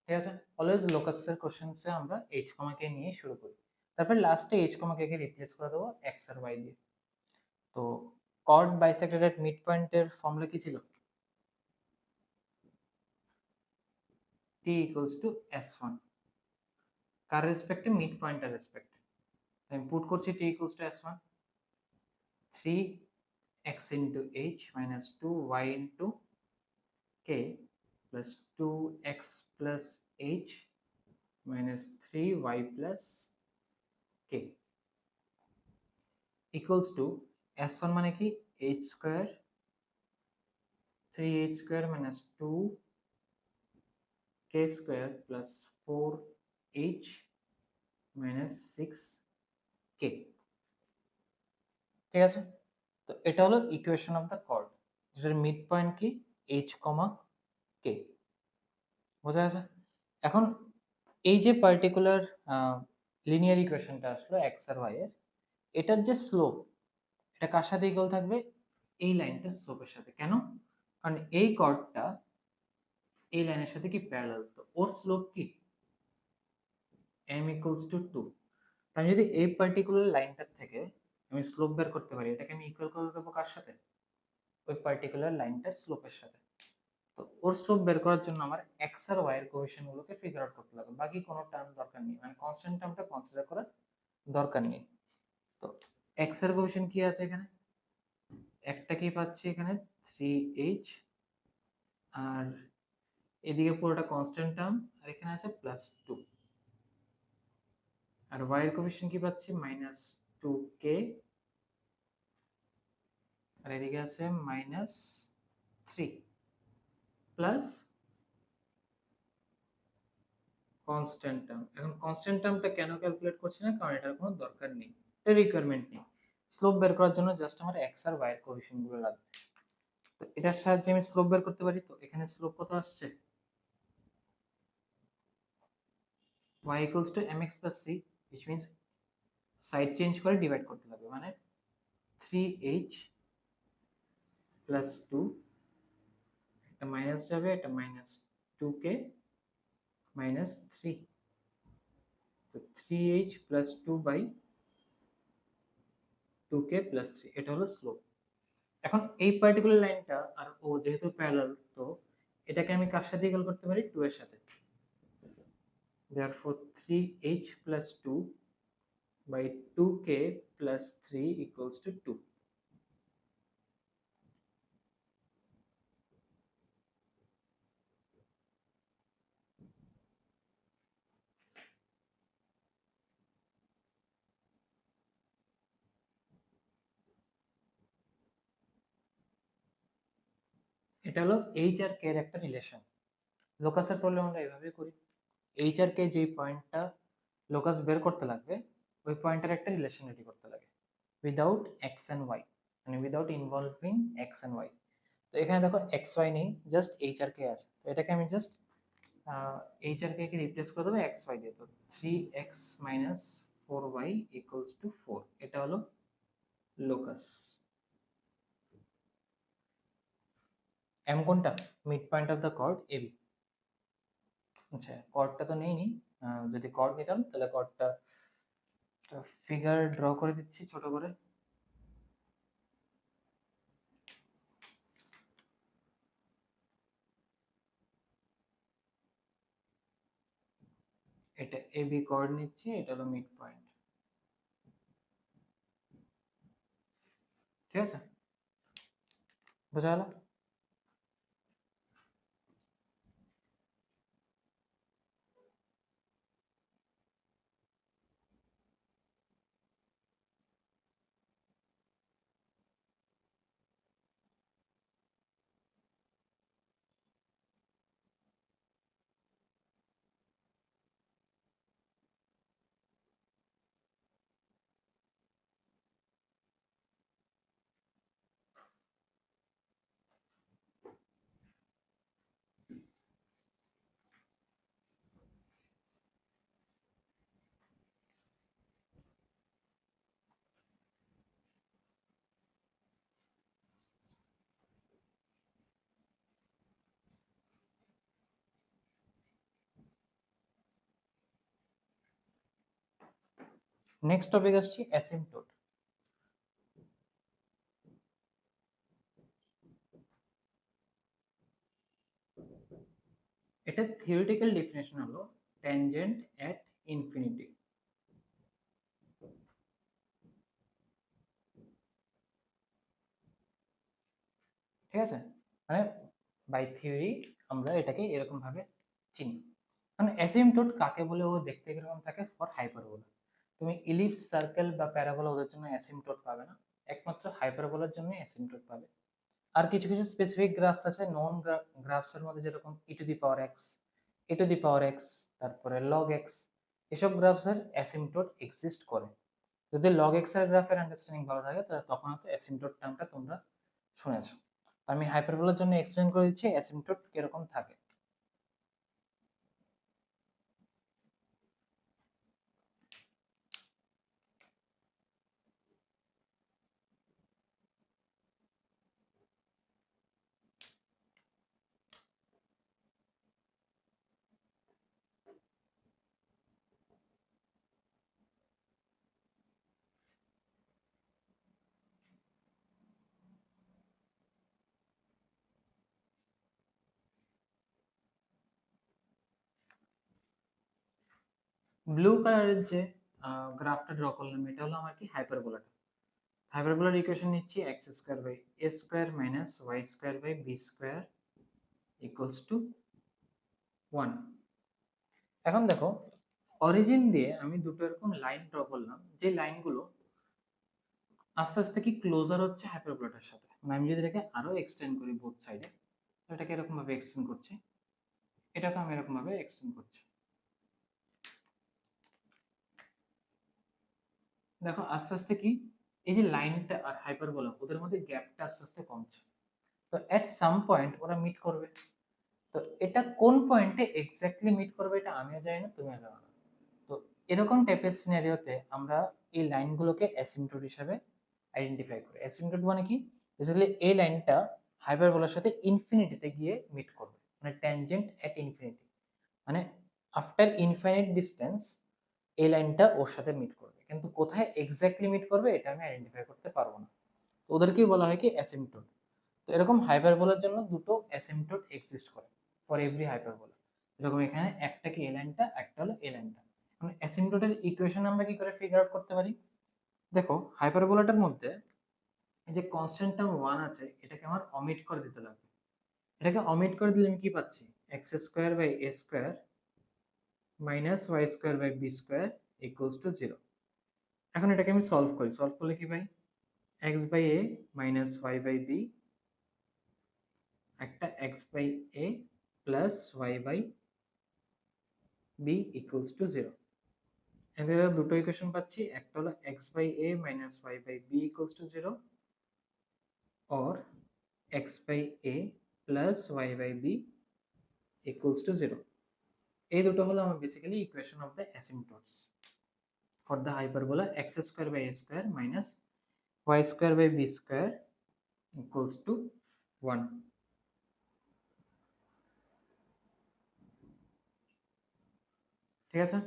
ঠিক আছে? অলওয়েজ লোকাসের কোশ্চেন্সে আমরা h, k নিয়ে শুরু করি, তারপর লাস্টে h, k কে রিপ্লেস করে দেবো x আর y দিয়ে। তো কর্ড বাইসেক্টেড এট মিড পয়েন্টের ফর্মুলা কি ছিল, t equals to s1, কার রেসপেক্টে, মিড পয়েন্টের রেসপেক্টে। আমি পুট করছি t equals to s1, 3x into h minus 2y into k plus 2x plus h minus 3y plus k equals to s1 মানে কি h square 3h square minus 2k square plus 4h minus 6k ঠিক আছে। তো এটা হলো ইকুয়েশন অফ দ্য কর্ড, যেটার মিড পয়েন্ট কি h কমা k। বোঝা গেছে? এখন এই যে পার্টিকুলার লিনিয়ার ইকুয়েশনটা আসলো x আর y এর, এটার যে স্লোপ, এটা কার সাথে ইকুয়াল থাকবে? এই লাইনটার স্লোপের সাথে। কেন? কারণ এই কর্ডটা এই লাইনের সাথে কি প্যারালাল, তো ওর স্লোপ কি m equals to 2। আমি যদি এই পার্টিকুলার লাইনটার থেকে আমি স্লোপ বের করতে পারি, এটাকে আমি ইকুয়াল করে দেবো কার সাথে? ওই পার্টিকুলার লাইনটার স্লোপের সাথে। তো ওর স্লোপ বের করার জন্য আমার x আর y এর কোএফিশিয়েন্ট গুলোকে ফিগার আউট করতে লাগবে, বাকি কোনো টার্ম দরকার নেই, মানে কনস্ট্যান্ট টার্মটা কনসিডার করার দরকার নেই। তো x এর কোএফিশিয়েন্ট কি আছে এখানে? একটা কি পাচ্ছি এখানে 3h, আর এদিকে পুরোটা কনস্ট্যান্ট টার্ম, আর এখানে আছে +2, আর y এর কোএফিশিয়েন্ট কি পাচ্ছি -2k, আর এদিকে আছে -3 প্লাস কনস্ট্যান্ট টার্ম। এখন কনস্ট্যান্ট টার্মটা কেন ক্যালকুলেট করছি না, কারণ এটার কোনো দরকার নেই, এটা রিকোয়ারমেন্ট নেই। স্লোপ বের করার জন্য জাস্ট আমার x আর y এর কোএফিশিয়েন্ট গুলো লাগবে। তো এটার সাহায্যে আমি স্লোপ বের করতে পারি। তো এখানে স্লোপ কত আসছে? y equals to mx plus c, which means side change করে ডিভাইড করতে লাগবে, মানে 3h plus 2, এটা মাইনাস যাবে, এটা -2k minus 3, তো 3h plus 2 by 2k plus 3, এটা হলো স্লোপ। এখন এই পার্টিকুলার লাইনটা আর ও যেহেতু প্যারালাল, তো এটাকে আমি কার সাথে ইকুয়াল করতে পারি? 2 এর সাথে। therefore 3h plus 2 by 2k plus 3 equals to 2। এটা হলো h আর k এর একটা রিলেশন। লোকাসের প্রবলেম আমরা এভাবে করি, h আর k যেই পয়েন্টটা লোকাস বের করতে লাগবে, ওই পয়েন্টের একটা রিলেশন রেডি করতে লাগে উইদাউট x and y, মানে without involving x and y। তো এখানে দেখো x y নেই, জাস্ট h আর k আছে। তো এটাকে আমি জাস্ট h আর k কে রিপ্লেস করে দেবো x y দিয়ে। তো 3x minus 4y equals to 4, এটা হলো লোকাস। m কোনটা? Mid point of the chord ab। আচ্ছা, কর্ডটা তো নেইনি, যদি কর্ড নিতাম তাহলে কর্ডটা ফিগার ড্র করে দিচ্ছি ছোট করে। এটা ab কর্ড নিচ্ছি, এটা হলো মিড পয়েন্ট, ঠিক আছে? বোঝা গেল? নেক্সট টপিক আসছি অ্যাসিম্পটোট। এটা থিওরিটিক্যাল ডেফিনেশন হলো ট্যানজেন্ট এট ইনফিনিটি। ঠিক আছে, মানে বাই থিওরি আমরা এটাকে এরকম ভাবে চিনি। কারণ অ্যাসিম্পটোট কাকে বলে ও দেখতে কিরকম থাকে ফর হাইপারবোলা। তুমি ইলিপস সার্কেল বা প্যারাবোলা ওদের জন্য অ্যাসিম্পটোট পাবে না, একমাত্র হাইপারবোলার জন্য অ্যাসিম্পটোট পাবে। আর কিছু কিছু স্পেসিফিক গ্রাফস আছে নন গ্রাফস এর মধ্যে, যেরকম e to the power x, a to the power x, তারপরে লগ এক্স, এসব গ্রাফস এর অ্যাসিম্পটোট এক্সিস্ট করে। যদি লগ এক্স এর গ্রাফের আন্ডারস্ট্যান্ডিং ভালো থাকে তাহলে তখন হয়তো অ্যাসিম্পটোট টার্মটা তোমরা শুনেছো। আমি হাইপারবোলার জন্য এক্সপ্লেন করে দিচ্ছি অ্যাসিম্পটোট কিরকম থাকে। ব্লু কালারের যে গ্রাফটা ড্র করলাম এটা হলো আমার কি হাইপারবোলাটা। হাইপারবোলার ইকুয়েশন নিচ্ছি x square by a square minus y square by b square equals to 1। এখন দেখো অরিজিন দিয়ে আমি দুটো এরকম লাইন ড্র করলাম, যে লাইনগুলো আস্তে আস্তে কি ক্লোজার হচ্ছে হাইপারবোলাটার সাথে। মানে আমি যদি এটাকে আরো এক্সটেন্ড করি বোথ সাইডে, তো এটাকে এরকম ভাবে এক্সটেন্ড করছি, এটাকে আমি এরকম ভাবে এক্সটেন্ড করছি। দেখো আস্তে আস্তে কি এই যে লাইনটা আর হাইপারবোলা ওদের মধ্যে গ্যাপটা আস্তে আস্তে কমছে। তো এট সাম পয়েন্ট ওরা মিট করবে। তো এটা কোন পয়েন্টে এক্স্যাক্টলি মিট করবে এটা আমিও জানি না, তুমিও জানো না। তো এরকম টাইপের সিনারিওতে আমরা এই লাইনগুলোকে অ্যাসিম্পটোট হিসাবে আইডেন্টিফাই করি। অ্যাসিম্পটোট মানে কি, বেসিক্যালি এই লাইনটা হাইপারবোলার সাথে ইনফিনিটিতে গিয়ে মিট করবে, মানে ট্যানজেন্ট এট ইনফিনিটি, মানে আফটার ইনফাইনাইট ডিসটেন্স এই লাইনটা ওর সাথে মিট করবে, কিন্তু কোথায় এক্স্যাক্টলি মিট করবে এটা আমি আইডেন্টিফাই করতে পারবো না। তো ওদেরকেই বলা হয় কি অ্যাসিম্পটোট। তো এরকম হাইপারবোলার জন্য দুটো অ্যাসিম্পটোট এক্সিস্ট করে ফর এভরি হাইপারবোলা। এরকম এখানে একটা কি এ লাইনটা, একটা হলো এ লাইনটা। এখন অ্যাসিম্পটোটের ইকুয়েশন আমরা কি করে ফিগার আউট করতে পারি? দেখো হাইপারবোলাটার মধ্যে এই যে কনস্ট্যান্ট টার্ম 1 আছে এটাকে আমার অমিট করে দিতে লাগবে। এটাকে অমিট করে দিলে আমি কি পাচ্ছি, x square by a square minus y square by b square equals to 0। এখন এটাকে আমি সলভ করি, সলভ করলে কি পাই, x by a minus y by b, একটা x by a plus y by b equals to 0। এখানে দুটো ইকুয়েশন পাচ্ছি, একটা হলো x by a minus y by b equals to 0 or x by a plus y by b equals to 0। এই দুটো হলো আমার basically equation of the asymptotes for the hyperbola x square by a square minus y square by b square equals to 1। ঠিক আছে,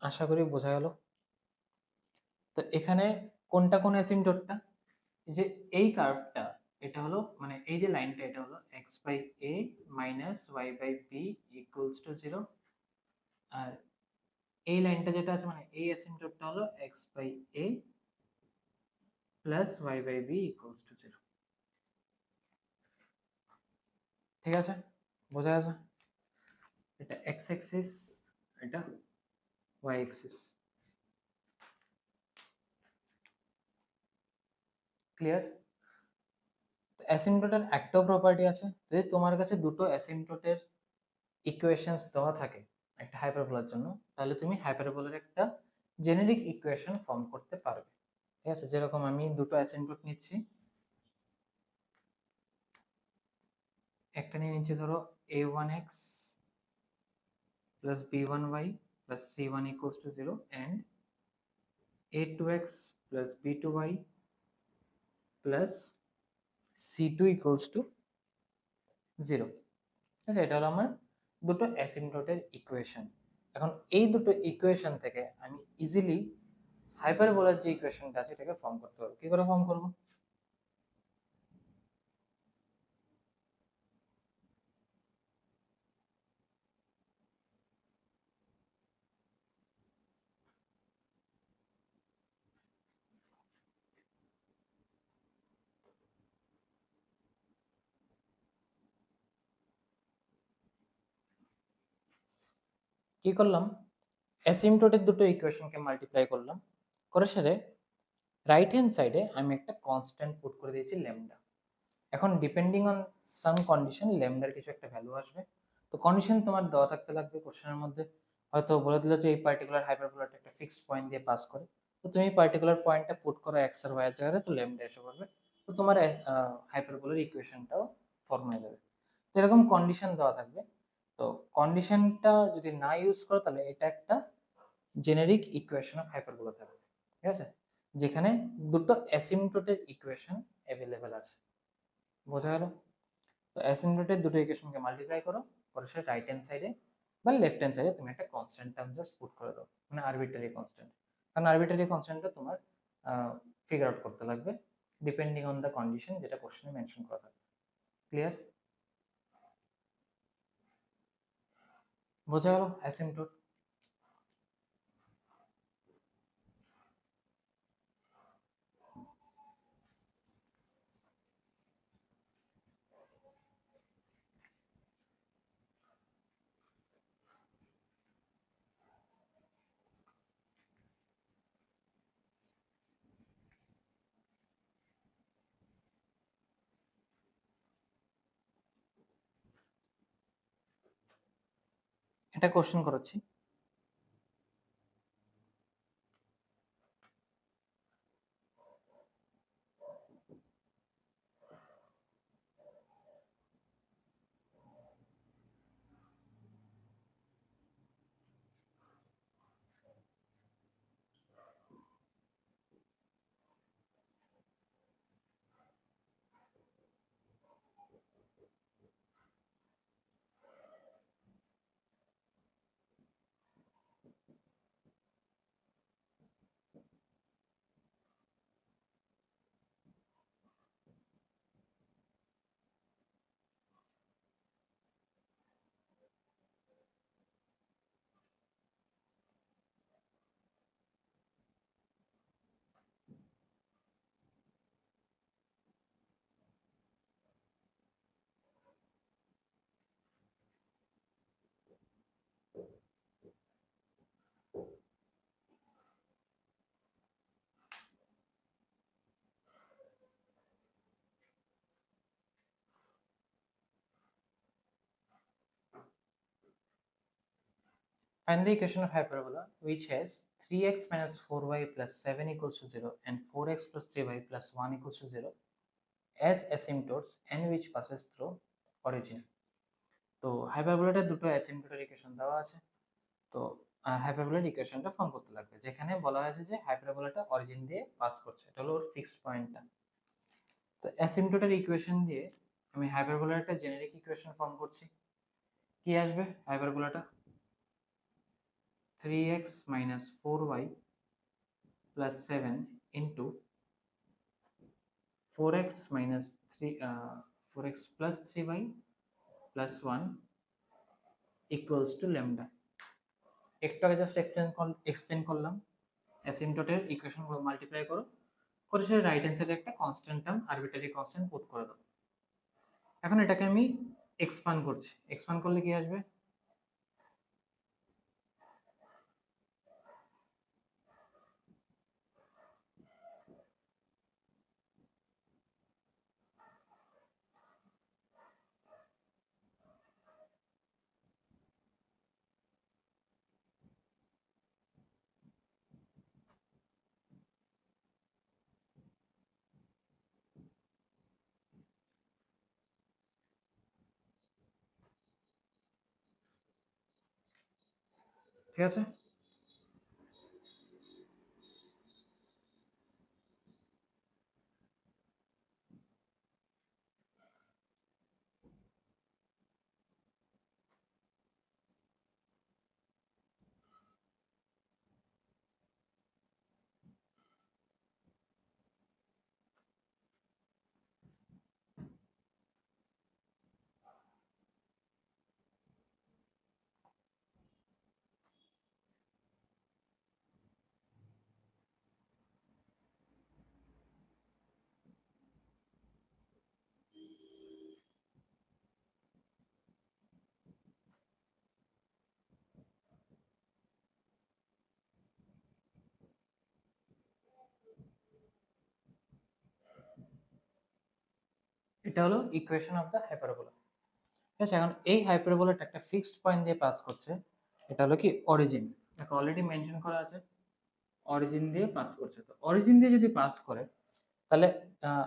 আশা করি বোঝা গেল। তো এখানে কোনটা কোন অ্যাসিম্পটোটটা, যে এই কার্ভটা এটা হলো, মানে এই যে লাইনটা এটা হলো x by a minus y by b equals to 0। আর এই লাইনটা যেটা আছে মানে এই অ্যাসিম্পটোটটা হলো x by a plus y by b equals to 0। ঠিক আছে, বোঝা গেছে? এটা x অ্যাক্সিস, এটা y অ্যাক্সিস। ক্লিয়ার? অ্যাসিম্পটোটের একটাও প্রপার্টি আছে, যদি তোমার কাছে দুটো অ্যাসিম্পটোটের ইকুয়েশনস দেওয়া থাকে একটা হাইপারবোলার জন্য, তাহলে তুমি হাইপারবোলার একটা জেনেরিক ইকুয়েশন ফর্ম করতে পারবে। ঠিক আছে, যেরকম আমি দুটো অ্যাসিম্পটোট নিচ্ছি, একটা নিয়ে নিচ্ছি ধরো a1x plus b1y plus c1 equals to 0 and a2x plus b2y plus c2 equals to 0। ঠিক আছে, এটা হলো আমার দুটো অ্যাসিম্পটোটের ইকুয়েশন। এখন এই দুটো ইকুয়েশন থেকে আমি ইজিলি হাইপারবোলার যে ইকুয়েশনটা আছে এটাকে ফর্ম করতে পারবো। কি করে ফর্ম করব? কি করলাম, অ্যাসিম্পটোটের দুটো ইকুয়েশনকে মাল্টিপ্লাই করলাম, করে সেরে রাইট হ্যান্ড সাইডে আমি একটা কনস্ট্যান্ট পুট করে দিয়েছি ল্যামডা। এখন ডিপেন্ডিং অন সাম কন্ডিশন ল্যামডার কিছু একটা ভ্যালু আসবে। তো কন্ডিশন তোমার দেওয়া থাকতে লাগবে কোশ্চেনের মধ্যে, হয়তো বলে দিল যে এই পার্টিকুলার হাইপারবোলাটা একটা ফিক্সড পয়েন্ট দিয়ে পাস করে, তো তুমি পার্টিকুলার পয়েন্টটা পুট করো এক্স আর ওয়াই এর জায়গাতে, তো ল্যামডা এসে পড়বে, তো তোমার হাইপারবোলার ইকুয়েশনটাও ফর্ম হয়ে যাবে। তো এরকম কন্ডিশন দেওয়া থাকবে। তো কন্ডিশনটা যদি না ইউজ করো তাহলে এটা একটা জেনেরিক ইকুয়েশন অফ হাইপারবোলা থাকবে, ঠিক আছে, যেখানে দুটো অ্যাসিম্পটোটের ইকুয়েশন অ্যাভেলেবেল আছে। বোঝা গেল? তো অ্যাসিম্পটোটের দুটো ইকুয়েশনকে মাল্টিপ্লাই করো, করে সেটা রাইট হ্যান্ড সাইডে বা লেফট হ্যান্ড সাইডে তুমি একটা কনস্ট্যান্ট টার্ম জাস্ট পুট করে দাও, মানে আরবিট্রারি কনস্ট্যান্ট। কারণ আরবিট্রারি কনস্ট্যান্টটা তোমার ফিগার আউট করতে লাগবে ডিপেন্ডিং অন দ্য কন্ডিশন যেটা কোশ্চেনে মেনশন করা থাকবে। ক্লিয়ার? বোঝা গেল অ্যাসিম্পটোট? এটা কোশ্চেন করাচ্ছি। Find the equation of hyperbola which has 3x minus 4y plus 7 equals to 0 and 4x plus 3y plus 1 equals to 0 as asymptotes and which passes through origin. তো হাইপারবোলাটার দুটো অ্যাসিম্পটোটের ইকুয়েশন দেওয়া আছে। তো হাইপারবোলার ইকুয়েশনটা ফর্ম করতে লাগবে, যেখানে বলা হয়েছে যে হাইপারবোলাটা অরিজিন দিয়ে পাস করছে, এটা হলো ওর ফিক্সড পয়েন্টটা। তো অ্যাসিম্পটোটের ইকুয়েশন দিয়ে আমি হাইপারবোলার একটা জেনারিক ইকুয়েশন ফর্ম করছি। কি আসবে হাইপারবোলাটা? 3x minus 4y plus 7 into 4x minus 3 4x plus 3y plus 1 equals to lambda। একটু আগে জাস্ট এক্সপ্লেন করলাম অ্যাসিম্পটোটের ইকুয়েশনগুলো মাল্টিপ্লাই করো, করে সেটা রাইট হ্যান্ড সাইডে একটা constant term arbitrary constant put করে দাও। এখন এটাকে আমি এক্সপান্ড করছি, এক্সপান্ড করলে কি আসবে? ঠিক আছে? এটা হলো ইকুয়েশন অফ দ্য হাইপারবোলা। ঠিক আছে, এখন এই হাইপারবোলাটা একটা ফিক্সড পয়েন্ট দিয়ে পাস করছে, এটা হলো কি অরিজিন, দেখো অলরেডি মেনশন করা আছে অরিজিন দিয়ে পাস করছে। তো অরিজিন দিয়ে যদি পাস করে তাহলে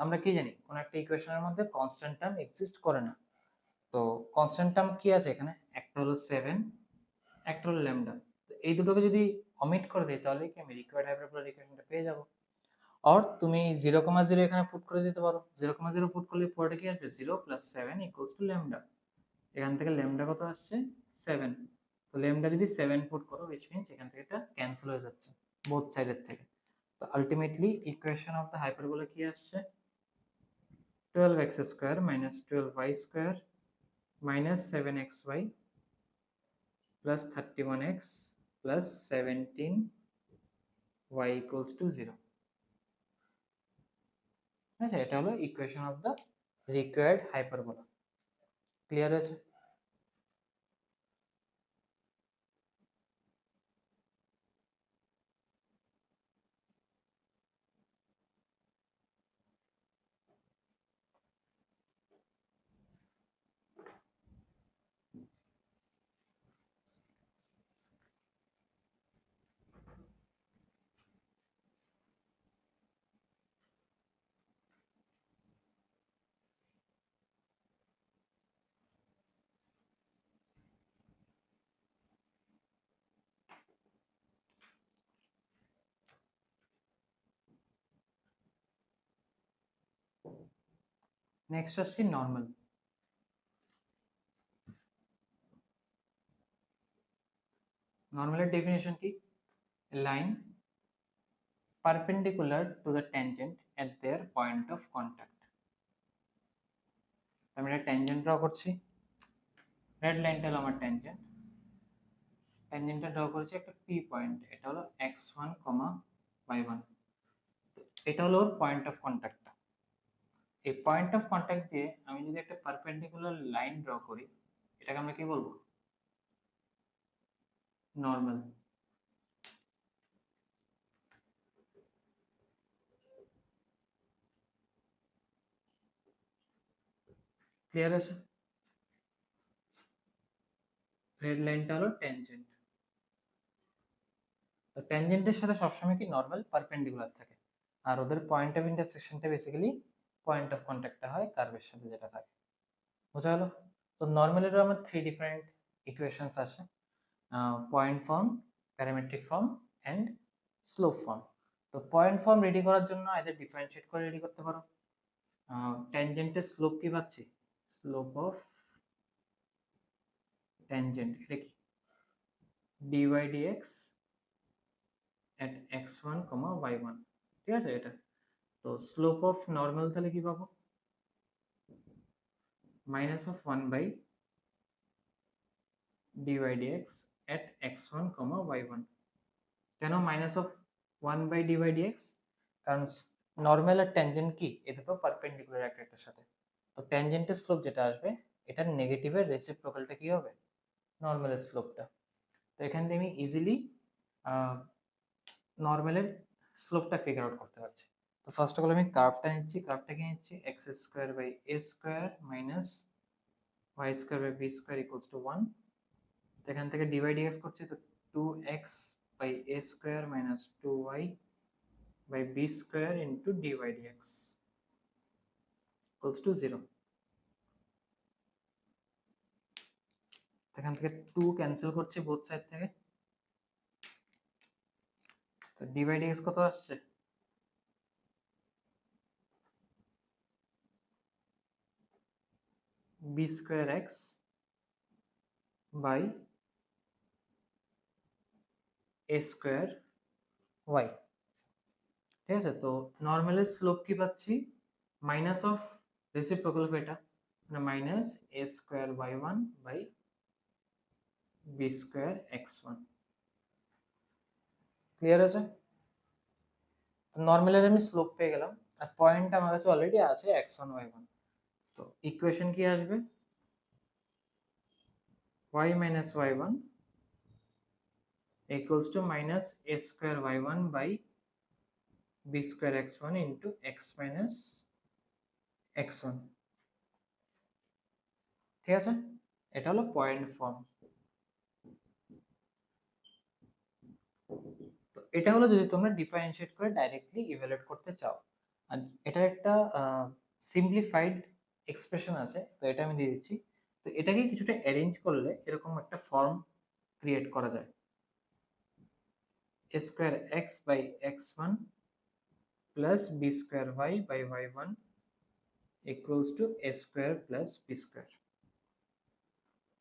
আমরা কি জানি কোন একটা ইকুয়েশনের মধ্যে কনস্ট্যান্ট টার্ম এক্সিস্ট করে না। তো কনস্ট্যান্ট টার্ম কি আছে এখানে, একটা হলো 7, একটা হলো ল্যামডা। তো এই দুটোকে যদি অমিট করে দেই তাহলে কি আমি রিকোয়ার্ড হাইপারবোলার ইকুয়েশনটা পেয়ে যাব। আর তুমি 0,0 এখানে পুট করে দিতে পারো, 0,0 পুট করলে পরে কি আসবে 0 + 7 = ল্যামডা। এখান থেকে ল্যামডা কত আসছে 7। তো ল্যামডা যদি 7 পুট করো which means এখান থেকে এটা ক্যান্সেল হয়ে যাচ্ছে বোথ সাইডের থেকে। তো ultimately equation of the hyperbola কি আসছে, 12x² - 12y² - 7xy + 31x + 17y = 0। আচ্ছা, এটা হলো equation of the required hyperbola. Clear আছে? নেক্সট আসছি নর্মাল। নর্মালের ডেফিনেশন কি, line perpendicular to the tangent at their point of contact। আমি একটা ট্যানজেন্ট ড্র করছি, রেড লাইনটা হলো আমার ট্যানজেন্ট, ট্যানজেন্টটা ড্র করেছি একটা পি পয়েন্ট, এটা হলো x1, y1। এটা হলো ওর পয়েন্ট অফ কন্টাক্ট। এই পয়েন্ট অফ কন্টাক্ট দিয়ে আমি যদি একটা পারপেন্ডিকুলার লাইন ড্র করি, এটাকে আমরা কি বলবো, নর্মাল। ক্লিয়ার আছে? রেড লাইনটা হলো ট্যানজেন্ট। তো ট্যানজেন্টের সাথে সবসময় কি নর্মাল পারপেন্ডিকুলার থাকে, আর ওদের পয়েন্ট অফ ইন্টারসেকশনটা বেসিক্যালি পয়েন্ট অফ কন্টাক্টটা হয় কার্ভের সাথে যেটা থাকে। বোঝা গেল? তো নর্মালেরও আমার 3 ডিফারেন্ট ইকুয়েশনস আছে, point form, parametric form and slope form. তো পয়েন্ট ফর্ম রেডি করার জন্য আইদার ডিফারেন্সিয়েট করে রেডি করতে পারো। ট্যানজেন্টের স্লোপ কি পাচ্ছি, স্লোপ অফ ট্যানজেন্ট এটা কি dy dx at x1, y1। ঠিক আছে এটা। তো স্লোপ অফ নর্মাল তাহলে কি পাবো, -1/dy dx at x1, y1। কেন -1/dy dx, কারণ নর্মাল আর ট্যানজেন্ট কি এ দুটো পারপেন্ডিকুলার একটা একটার সাথে। তো ট্যানজেন্টের স্লোপ যেটা আসবে এটার নেগেটিভের রেসিপ্রোকালটা কি হবে, নর্মালের স্লোপটা। তো এখান থেকে আমি ইজিলি নর্মালের স্লোপটা ফিগার আউট করতে পারছি। তো ফার্স্ট অফ অল আমি কার্ভটা নিচ্ছি, কার্ভটা কি নিচ্ছি x² / a² - y² / b² = 1। তো এখান থেকে dy dx করছি, তো 2x/a² - 2y/b² * dy dx = 0। এখান থেকে 2 ক্যান্সেল করছি বোথ সাইড থেকে, তো dy dx কত আসছে, b²x / a²y। ঠিক আছে, তো নর্মালের স্লোপ কি পাচ্ছি, মাইনাস অফ রেসিপ্রোকাল অফ এটা, মানে -a²y1/b²x1। ক্লিয়ার আছে? নর্মালের আমি স্লোপ পেয়ে গেলাম, আর পয়েন্ট আমার কাছে অলরেডি আছে x1, y1। তো ইকুয়েশন কি আসবে, y - y1 = -a²y1/b²x1 * x - x1। ঠিক আছে, এটা হলো পয়েন্ট ফর্ম। তো এটা হলো যদি তোমরা ডিফারেন্সিয়েট করে ডাইরেক্টলি ইভালুয়েট করতে চাও। আর এটার একটা সিম্পলিফাইড এক্সপ্রেশন আছে, তো এটা আমি দিয়ে দিচ্ছি। তো এটাকে কিছুটা অ্যারেঞ্জ করলে এরকম একটা ফর্ম ক্রিয়েট করা যায়, a square x by x1 plus b square y by y1 equals to a square plus b square।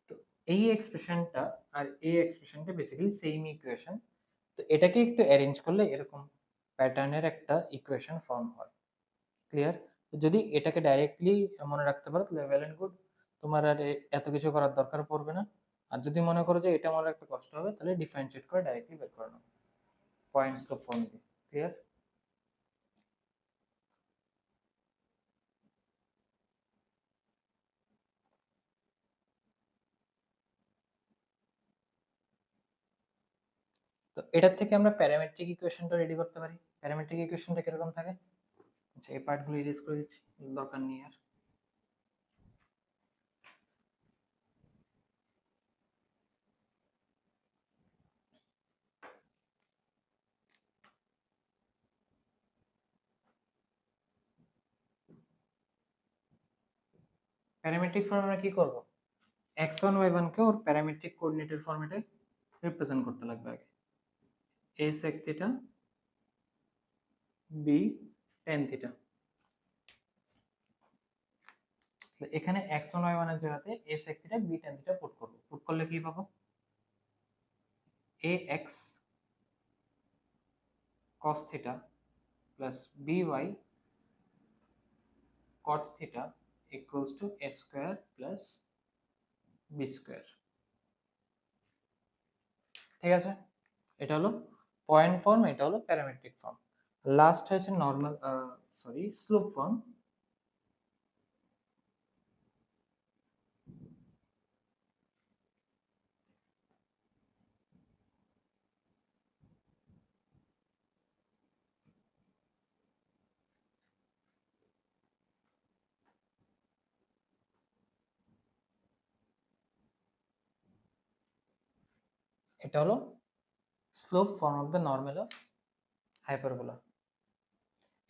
তো এই এক্সপ্রেশনটা আর এই এক্সপ্রেশনটা বেসিক্যালি সেম ইকুয়েশন। তো এটাকে একটু অ্যারেঞ্জ করলে এরকম প্যাটার্নের একটা ইকুয়েশন ফর্ম হয়। ক্লিয়ার? যদি এটাকে ডাইরেক্টলি মনে রাখতে পারো তাহলে ওয়েল এন্ড গুড, তোমার আর এত কিছু করার দরকার পড়বে না। আর যদি মনে করো যে এটা মনে রাখতে কষ্ট হবে তাহলে ডিফারেন্সিয়েট করে ডাইরেক্টলি বের করে নাও পয়েন্ট স্লোপ ফর্ম দিয়ে। ক্লিয়ার? তো এটার থেকে আমরা প্যারামেট্রিক ইকুয়েশনটা রেডি করতে পারি। প্যারামেট্রিক ইকুয়েশনটা কিরকম থাকে? আচ্ছা, এই পার্টগুলো ইরেজ করে দিচ্ছি, দরকার নেই আর। প্যারামেট্রিক ফর্ম আমরা কি করব? x1 y1 কে ওর প্যারামেট্রিক কোঅর্ডিনেটের ফরম্যাটে রিপ্রেজেন্ট করতে লাগবে আগে। a sec theta b tan theta. এখানে x1 y1 এর জায়গাতে a sec theta b tan theta put করব। পুট করলে কি পাবো? ax cos theta plus by cot theta equals to a square plus b square। ঠিক আছে, এটা হলো পয়েন্ট ফর্ম, এটা হলো প্যারামেট্রিক ফর্ম। লাস্ট হয়েছে নরমাল স্লোপ ফর্ম। এটা হলো slope form of the normal of hyperbola.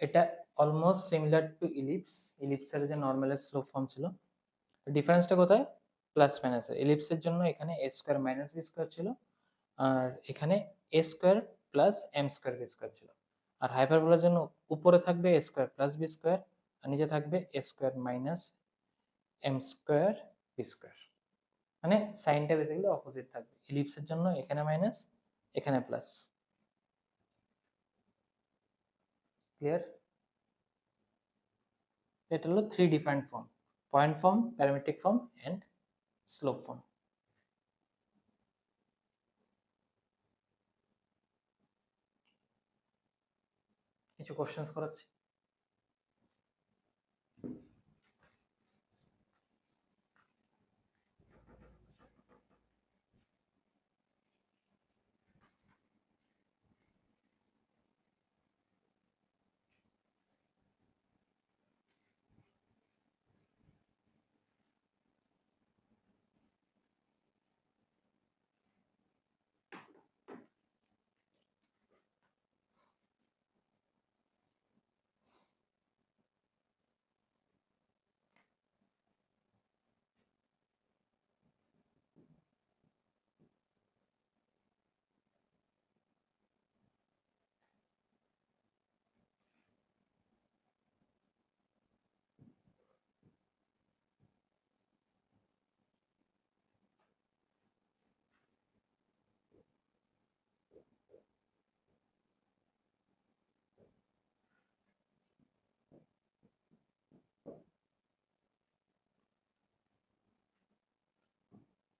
এটা অলমোস্ট সিমিলার টু ইলিপস। ইলিপসের যে নর্মালের স্লোপ ফর্ম ছিল, তো ডিফারেন্সটা কোথায়? Plus minus. ইলিপসের জন্য এখানে a square minus b square ছিল, আর এখানে a square plus m square b square ছিল। আর হাইপারবোলার জন্য উপরে থাকবে a square plus b square, আর নিচে থাকবে a square minus m square b square. মানে সাইনটা বেসিক্যালি অপোজিট থাকবে। ইলিপসের জন্য এখানে মাইনাস, এখানে প্লাস। ক্লিয়ার? এটা হলো three different form: point form, parametric form and slope form. কিছু কোশ্চেন্স করাচ্ছি।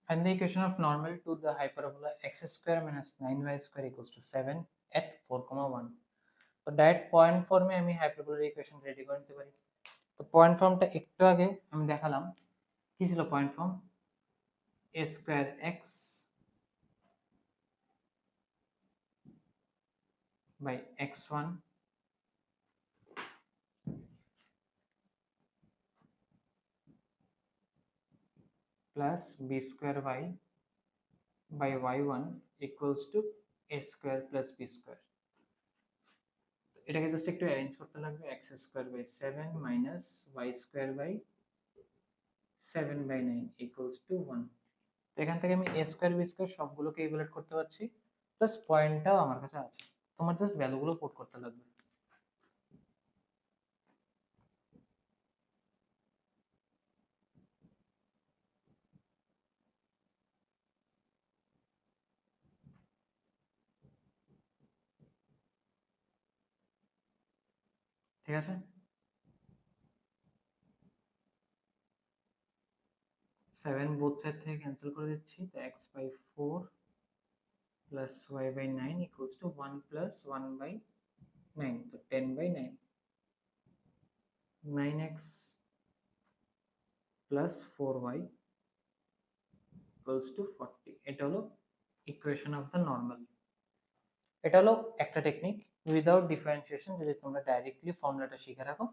Find the equation of normal to the hyperbola x square minus 9y square equals to 7 at 4, 1। তো ডাইরেক্ট পয়েন্ট ফর্মে আমি হাইপারবোলার ইকুয়েশন রেডি করে নিতে পারি। তো পয়েন্ট ফর্মটা একটু আগে আমি দেখালাম। কি ছিল point form? a square x by x1 . Plus b square y by y one equals to a square plus b square. এটাকে জাস্ট একটু অ্যারেঞ্জ করতে লাগবে, x square by seven minus y square by seven by nine equals to one. তো এখান থেকে আমি এ স্কোয়ার বি স্কোয়ার সবগুলোকে ইভালুয়েট করতে পারছি, প্লাস পয়েন্টটাও আমার কাছে আছে। তোমার জাস্ট ভ্যালুগুলো পুট করতে লাগবে। ঠিক আছে, সেভেন বোথ সাইড থেকে ক্যান্সেল করে দিচ্ছি, তো x by four plus y by nine equals to one plus one by nine, তো ten by nine, nine x plus four y equals to 40। এটা হলো ইকুয়েশন অফ দ্য নর্মাল। এটা হলো একটা টেকনিক। উইদাউট ডিফারেন্সিয়েশন যদি তোমরা ডাইরেক্টলি ফর্মুলাটা শিখে রাখো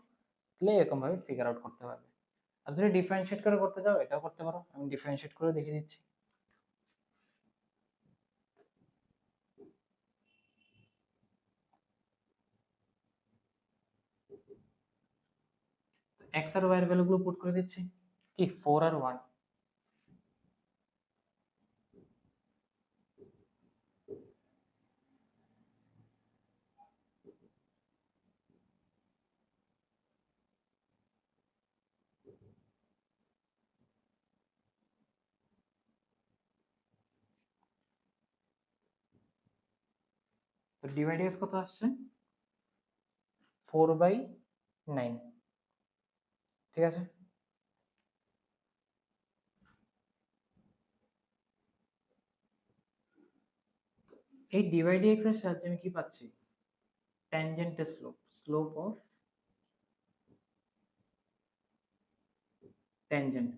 তাহলে এরকম ভাবে ফিগার আউট করতে পারবে। আর যদি ডিফারেন্সিয়েট করে করতে চাও এটাও করতে পারো, আমি ডিফারেন্সিয়েট করে দেখিয়ে দিচ্ছি। এক্স আর ওয়াই এর ভ্যালুগুলো পুট করে দিচ্ছি, কি 4 আর 1। তো ডিভাইড এক্স কত আসছে, 4/9। ঠিক আছে, এই ডিভাইড এক্স এর সাহায্যে আমি কি পাচ্ছি, ট্যানজেন্টের স্লোপ, স্লোপ অফ ট্যানজেন্ট।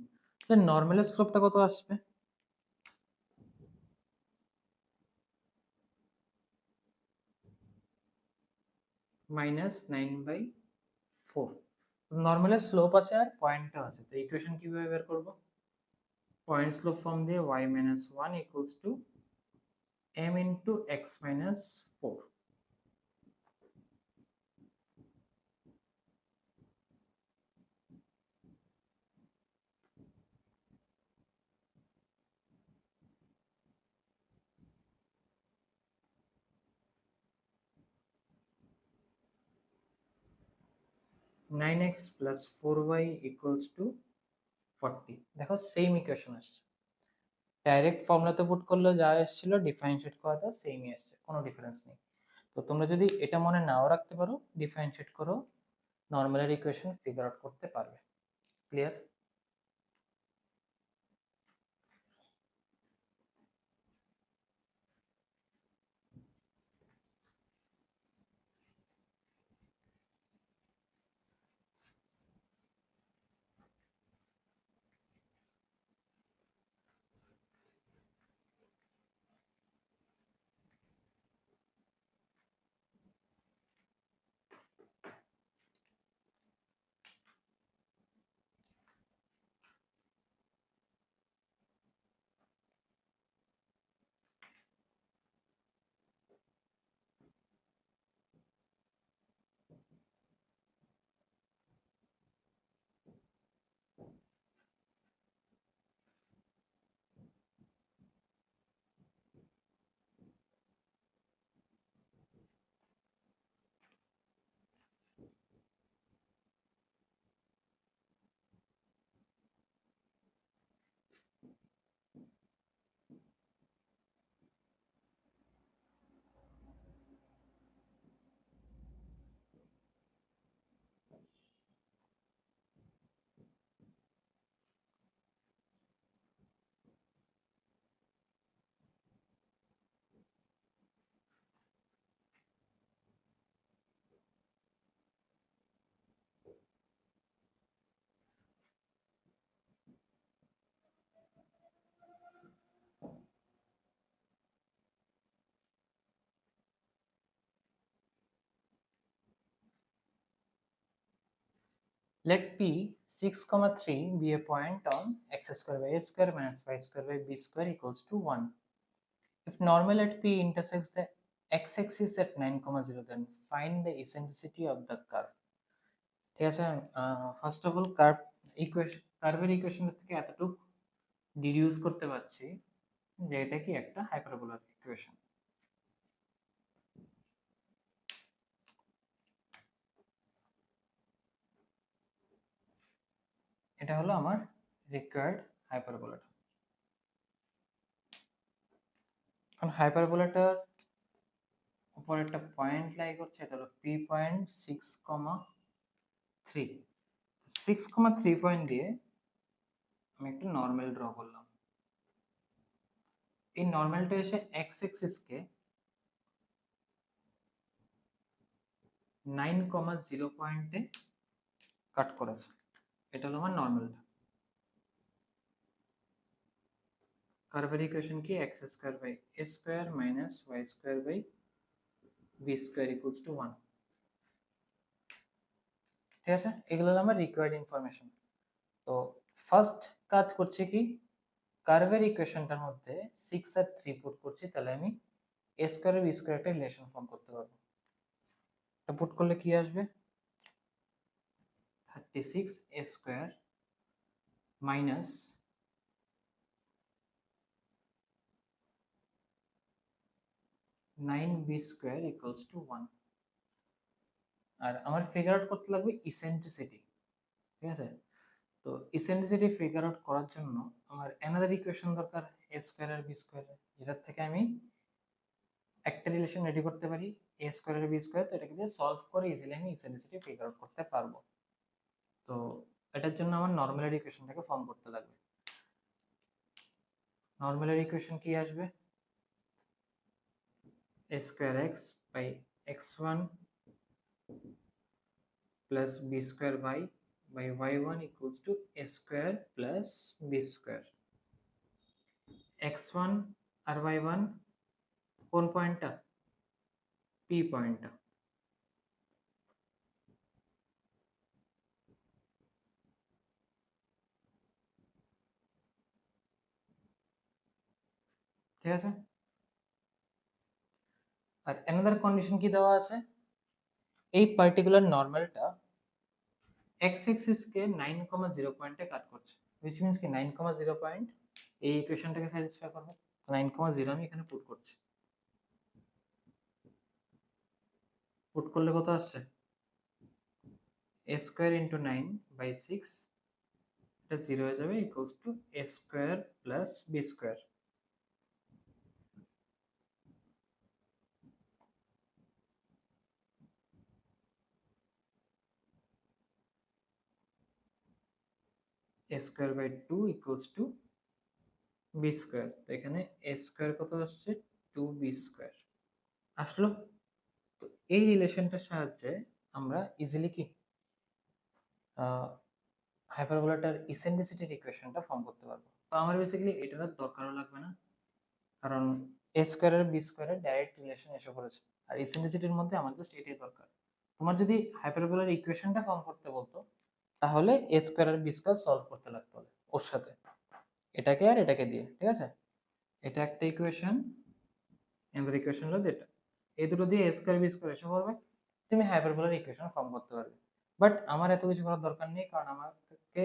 তো নরমালের স্লোপটা কত আসবে, -9/4। নরমালের স্লোপ আছে আর পয়েন্টও আছে, তো ইকুয়েশন কিভাবে বের করব, পয়েন্ট স্লোপ ফর্ম দিয়ে y - 1 equals to m into x - 4। Nine x plus 4y equals to 40। দেখো সেম ইকুয়েশন আসছে, ডাইরেক্ট ফর্মুলাতে পুট করলে যা এসেছিল ডিফারেন্সিয়েট করাটা সেমই আসছে, কোনো ডিফারেন্স নেই। তো তোমরা যদি এটা মনে নাও রাখতে পারো, ডিফারেন্সিয়েট করো, নরমালের ইকুয়েশন ফিগার আউট করতে পারবে। Clear? Let P 6, 3 be a point on x square by a square minus y square by b square equals to 1. If normal at P intersects the x-axis at 9, 0, then find the eccentricity of the curve. ঠিক আছে, ফার্স্ট অফ অল কার্ভের ইকুয়েশন থেকে এতটুকু ডিডিউস করতে পারছি যে এটা কি একটা হাইপারবোলার ইকুয়েশন। এটা হলো আমার রিকোয়ার্ড হাইপারবোলাটা। এখন হাইপারবোলাটার উপর একটা পয়েন্ট লাই করছে, এটা হলো পি পয়েন্ট 6,3। 6,3 পয়েন্ট দিয়ে আমি একটা নর্মাল ড্র করলাম। এই নর্মালটা এসে এক্স এক্সিসকে 9,0 পয়েন্টে কাট করেছে। এটা হলো আমার নর্মালটা। কার্ভের ইকুয়েশন কি x square by a square minus y square by b square equals to 1। ঠিক আছে, এগুলো হলো আমার রিকোয়ার্ড ইনফরমেশন। তো ফার্স্ট কাজ করছি কি, কার্ভের ইকুয়েশনটার মধ্যে 6 আর 3 পুট করছি, তাহলে আমি a স্কয়ার আর b স্কয়ার একটা রিলেশন ফর্ম করতে পারবো। এটা পুট করলে কি আসবে, 36 a square minus 9b square equals to 1। আর আমার ফিগার আউট করতে লাগবে ইসেন্ট্রিসিটি। ঠিক আছে, তো ইসেন্ট্রিসিটি ফিগার আউট করার জন্য আমার অ্যানাদার ইকুয়েশন দরকার, a স্কয়ার আর b স্কয়ার, যেটার থেকে আমি একটা রিলেশন রেডি করতে পারি a স্কয়ার আর b স্কয়ার। তো এটাকে দিয়ে সলভ করে ইজিলি আমি ইসেন্ট্রিসিটি ফিগার আউট করতে পারবো। তো এটার জন্য আমার নরমালের ইকুয়েশনটাকে ফর্ম করতে লাগবে। নরমালের ইকুয়েশন কি আসবে, a square x by x1 plus b square y by y1 equals to a square plus b square. x1 আর y1 কোন পয়েন্টটা, p পয়েন্টটা। ঠিক আছে, আর অ্যানাদার কন্ডিশন কি দেওয়া আছে, এই পার্টিকুলার নরমালটা x অ্যাক্সিস কে 9,0 পয়েন্টে কাট করছে, which means কি 9,0 পয়েন্ট এই ইকুয়েশনটাকে স্যাটিসফাই করবে। তো 9,0 আমি এখানে পুট করছি। পুট করলে কত আসছে, a স্কয়ার ইনটু 9 বাই 6, এটা 0 হয়ে যাবে, equals to a square plus b square. a square by 2 equals to b square. তো এখানে a স্কয়ার কত আসছে, 2b স্কয়ার আসলো। তো এই রিলেশনটার সাহায্যে আমরা ইজিলি কি হাইপারবোলাটার ইসেন্ট্রিসিটির ইকুয়েশনটা ফর্ম করতে পারবো। তো আমার বেসিক্যালি এটার দরকারও লাগবে না, কারণ a স্কয়ার আর b স্কয়ারের ডাইরেক্ট রিলেশন এসে পড়েছে। আর ইসেন্ট্রিসিটির মধ্যে আমার জাস্ট এটাই দরকার। তোমার যদি হাইপারবোলার ইকুয়েশনটা ফর্ম করতে বলতো, তাহলে a স্কয়ার আর b স্কয়ার সলভ করতে লাগতো ওর সাথে, এটাকে আর এটাকে দিয়ে। ঠিক আছে, এটা একটা ইকুয়েশন, এর ইকুয়েশন হলো এটা, এই দুটো দিয়ে a স্কয়ার b স্কয়ার এসে পড়বে, তুমি হাইপারবোলার ইকুয়েশন ফর্ম করতে পারবে। বাট আমার এত কিছু করার দরকার নেই, কারণ আমাকে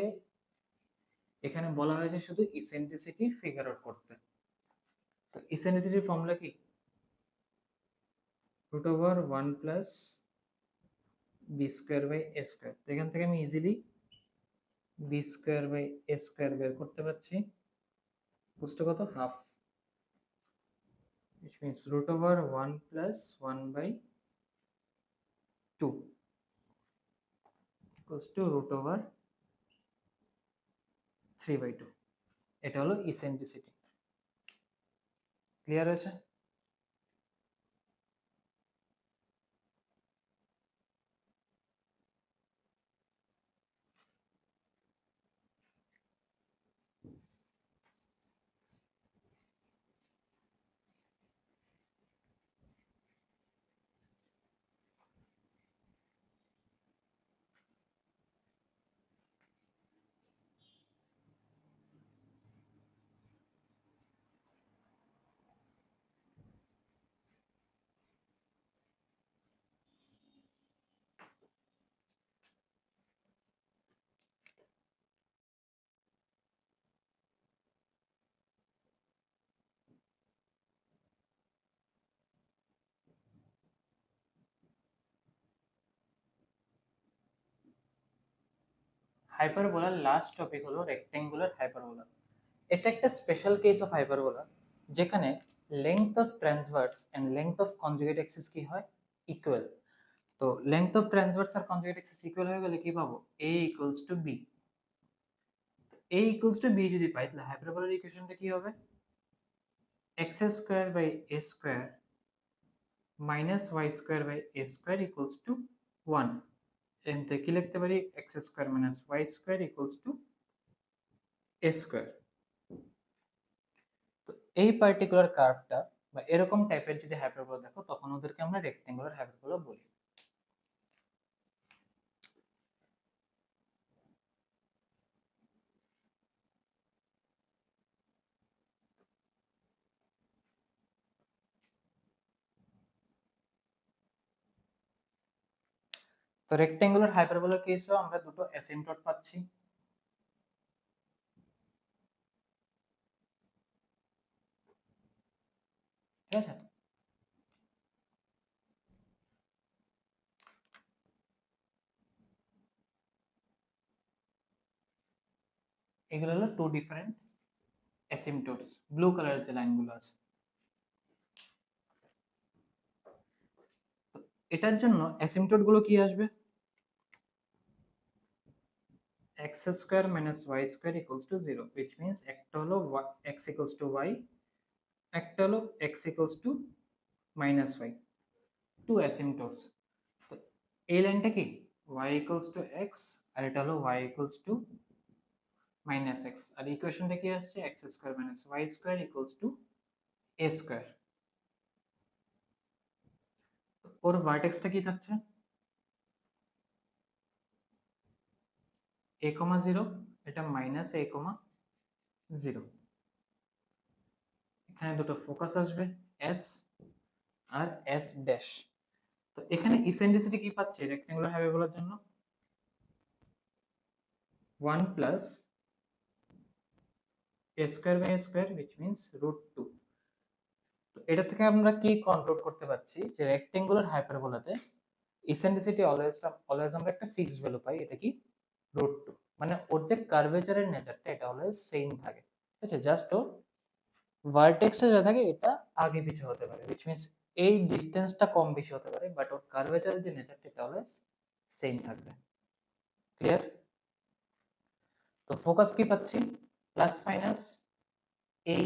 এখানে বলা হয়েছে শুধু ইসেন্ট্রিসিটি ফিগার আউট করতে। তো ইসেন্ট্রিসিটির ফর্মুলা কি, √1 plus b square by a square. তো এখান থেকে আমি easily b square by a square বের করতে পারছি, বুঝতে কত, half, which means √1 plus 1 by 2 equals to √3/2। এটা হলো ইসেন্ট্রিসিটি। ক্লিয়ার হয়েছে? হাইপারবোলার লাস্ট টপিক হলো রেক্টেঙ্গুলার হাইপারবোলা। এটা একটা স্পেশাল কেস অফ হাইপারবোলা যেখানে length of transverse and length of conjugate axis কি হয়, ইকুয়াল। তো লেংথ অফ ট্রান্সভার্স আর কনজুগেট অ্যাক্সিস ইকুয়াল হয়ে গেলে কি পাবো, a equals to b। a equals to b যদি পাই তাহলে হাইপারবোলার ইকুয়েশনটা কি হবে, x square by a square minus y square by a square equals to 1। এখান থেকে কি লিখতে পারি, x square minus y square equals to a square. তো এই পার্টিকুলার কার্ভটা বা এরকম টাইপের যদি হাইপারবোলা দেখো তখন ওদেরকে আমরা রেক্টেঙ্গুলার হাইপারবোলা বলি। তো রেক্টেঙ্গুলার হাইপারবোলার কেসেও আমরা দুটো অ্যাসিম্পটট পাচ্ছি। ঠিক আছে, এগুলো হলো টু ডিফারেন্ট অ্যাসিম্পটটস, ব্লু কালারের যে লাইনগুলো আছে। এটার জন্য অ্যাসিম্পটট গুলো কি আসবে, x square minus y square equals to 0, which means একটা হলো x ইকুয়ালস টু y, একটা হলো x equals to minus y, two asymptotes. তো এই লাইনটা কি y ইকুয়ালস টু x আর এটা হলো y equals to minus x, আর ইকুয়েশনটা কি আসছে x square minus y square equals to a square. ওর ভার্টেক্সটা কি থাকছে, a, 0, এটা মাইনাস a, 0। এখানে দুটো ফোকাস আসবে s আর s ড্যাশ। তো এখানে ইসেন্ট্রিসিটি কি পাচ্ছি রেক্টেঙ্গুলার হাইপারবোলার জন্য, 1 plus a square by a square, which means √2। তো এটা থেকে আমরা কি কনক্লুড করতে পারছি যে রেক্টেঙ্গুলার হাইপারবোলাতে ইসেন্ট্রিসিটি অলওয়েজ আমরা একটা ফিক্সড ভ্যালু পাই, এটা কি √2। মানে ওর যে কার্ভেচারের নেচারটা এটা অলওয়েজ সেম থাকে। ঠিক আছে, জাস্ট ওর ভার্টেক্সে যা থাকে এটা আগে পিছে হতে পারে, which means এই ডিসটেন্সটা কম বেশি হতে পারে, বাট ওর কার্ভেচারের যে নেচারটা এটা অলওয়েজ সেম থাকবে। ক্লিয়ার? তো ফোকাস কি পাচ্ছি, প্লাস মাইনাস a,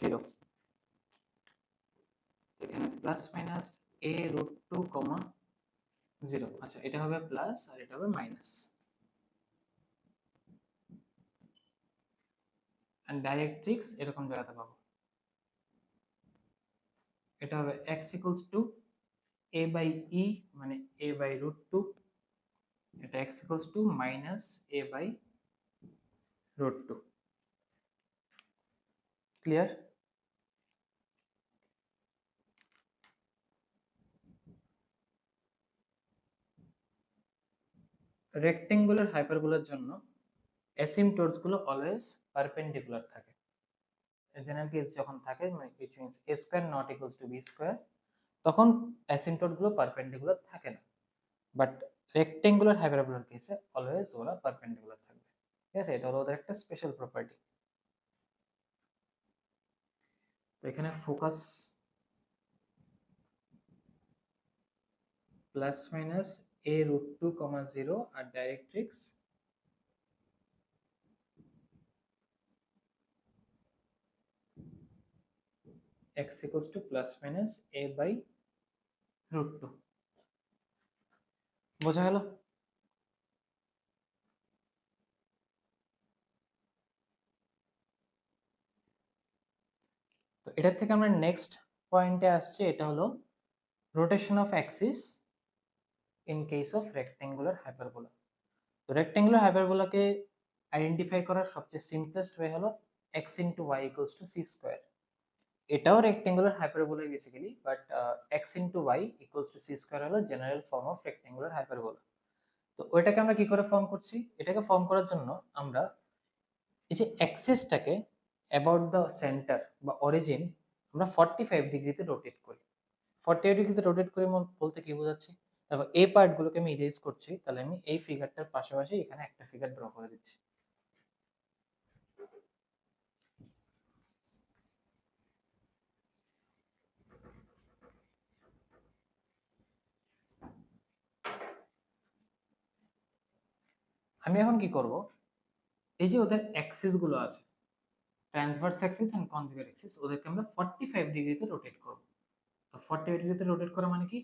0। এখানে প্লাস মাইনাস a √2, 0। আচ্ছা, এটা হবে প্লাস আর এটা হবে মাইনাস। এন্ড ডাইরেক্ট্রিক্স এরকম জায়গাতে পাবো, এটা হবে x equals to a by e মানে a বাই √2, এটা x equals to minus a by √2। Clear? Rectangular হাইপারবোলার জন্য অ্যাসিম্পটটস গুলো অলওয়েজ পারপেন্ডিকুলার থাকে। জেনারেল কেস যখন থাকে which means a square not equals to b square, তখন অ্যাসিম্পটট গুলো পারপেন্ডিকুলার থাকে না, বাট রেক্টেঙ্গুলার হাইপারবোলার কেসে অলওয়েজ ওরা পারপেন্ডিকুলার থাকবে। ঠিক আছে, এটা হলো ওদের একটা স্পেশাল প্রপার্টি। তো এখানে ফোকাস প্লাস মাইনাস a √2, 0 আর directrix x equals to plus minus a by √2। বোঝা গেল? তো এটার থেকে আমরা নেক্সট পয়েন্টে আসছি, এটা হলো rotation of axis in case of rectangular hyperbola. তো রেক্টেঙ্গুলার হাইপারবোলাকে আইডেন্টিফাই করার সবচেয়ে সিম্পলেস্ট ওয়ে হলো x into y equals to c square. এটাও rectangular hyperbola basically, but x into y equals to c square হলো general form of rectangular hyperbola. তো ওইটাকে আমরা কি করে ফর্ম করছি, এটাকে ফর্ম করার জন্য আমরা এই যে অ্যাক্সিসটাকে অ্যাবাউট দ্য সেন্টার বা অরিজিন আমরা 45 ডিগ্রিতে রোটেট করি। 45 ডিগ্রিতে রোটেট করি বলতে কি বোঝাচ্ছি, দেখো এই পার্টগুলোকে আমি ইরেজ করছি, তাহলে আমি এই ফিগারটার পাশাপাশি এখানে একটা ফিগার ড্র করে দিচ্ছি। আমি এখন কি করব, এই যে ওদের অ্যাক্সিস গুলো আছে, transverse axis and conjugate axis, ওদেরকে আমরা 45 ডিগ্রিতে রোটেট করব। তো 45 ডিগ্রিতে রোটেট করা মানে কি,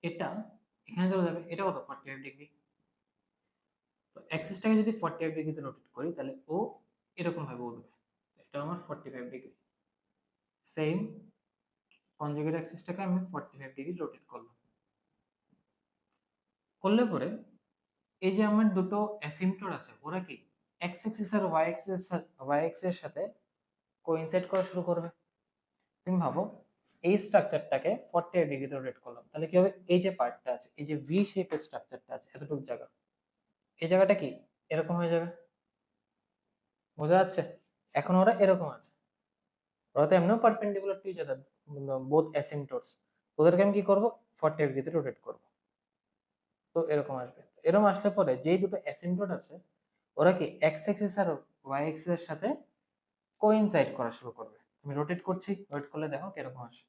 এটা এখানে চলে যাবে, এটা কত 45 ডিগ্রি। তো অ্যাক্সিসটাকে যদি 45 ডিগ্রিতে রোটেট করি তাহলে ও এরকম ভাবে উঠবে, এটা আমার 45 ডিগ্রি। সেম কনজুগেট অ্যাক্সিসটাকে আমি 45 ডিগ্রি রোটেট করলাম, করলে পরে এই যে আমার দুটো অ্যাসিম্পটর আছে, ওরা কি এক্স অ্যাক্সিস আর ওয়াই অ্যাক্সিসের সাথে কোইনসাইড করা শুরু করবে। তুমি ভাবো এই স্ট্রাকচারটাকে 45 ডিগ্রিতে রোটেট করলাম, তাহলে কি হবে, এই যে পার্টটা আছে, এই যে ভি শেপের স্ট্রাকচারটা আছে এতটুকু জায়গা, এই জায়গাটা কি এরকম হয়ে যাবে, বোঝা যাচ্ছে। এখন ওরা এরকম আছে, ওরা তো এমনিও perpendicular to each other, both asymptotes, ওদেরকে আমি কি করব 45 ডিগ্রিতে রোটেট করব। তো এরকম আসবে, এরকম আসলে পরে যেই দুটো অ্যাসিম্পটট আছে ওরা কি এক্স অ্যাক্সিস আর ওয়াই অ্যাক্সিস এর সাথে কোইনসাইড করা শুরু করবে। আমি রোটেট করছি, রোটেট করলে দেখো কিরকম আসে।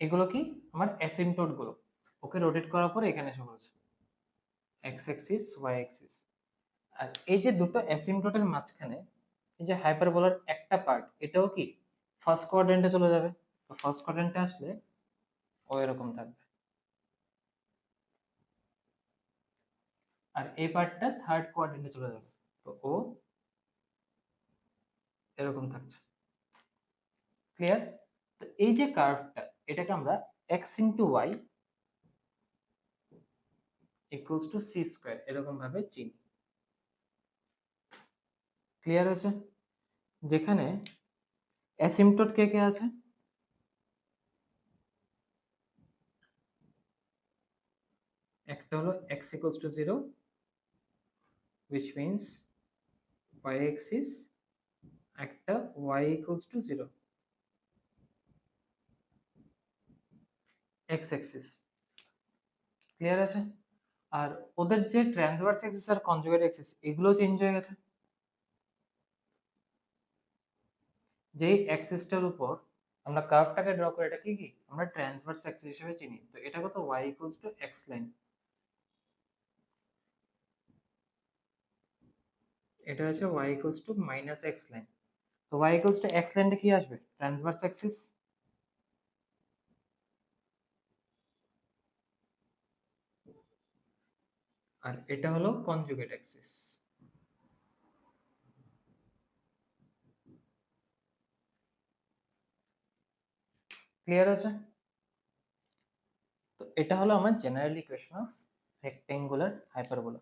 এগুলো কি আমার অ্যাসিম্পটট গুলো, ওকে রোটেট করার পরে এখানে এসে বলছে এক্স অ্যাক্সিস ওয়াই অ্যাক্সিস। আর এই যে দুটো অ্যাসিম্পটটের মাঝখানে এই যে হাইপারবোলার একটা পার্ট, এটাও কি ফার্স্ট কোয়াড্রেন্টে চলে যাবে। তো ফার্স্ট কোয়াড্রেন্টে আসলে ও এরকম থাকবে, আর এই পার্টটা থার্ড কোয়াড্রেন্টে চলে যাবে, তো ও এরকম থাকছে। ক্লিয়ার? তো এই যে কার্ভটা, এটাকে আমরা x into y equals to c square এরকম ভাবে চিনি। ক্লিয়ার আছে? যেখানে অ্যাসিম্পটট কে কে আছে, একটা হলো x equals to 0 which means y axis, একটা y equals to 0 x axis। Clear আছে? আর ওদের যে ট্রান্সভার্স অ্যাক্সিস আর কনজুগেট অ্যাক্সিস এগুলো চেঞ্জ হয়ে গেছে। যেই অ্যাক্সিসটার উপর আমরা কার্ভটাকে ড্র করে, এটা কি কি আমরা ট্রান্সভার্স অ্যাক্সিস হিসেবে চিনি, তো এটা কত y equals to x line, এটা হচ্ছে y equals to minus x line. তো y equals to x লাইনটা কি আসবে, ট্রান্সভার্স অ্যাক্সিস, আর এটা হলো কনজুগেট অ্যাক্সিস। ক্লিয়ার আছে? তো এটা হলো আমার general equation of rectangular hyperbola.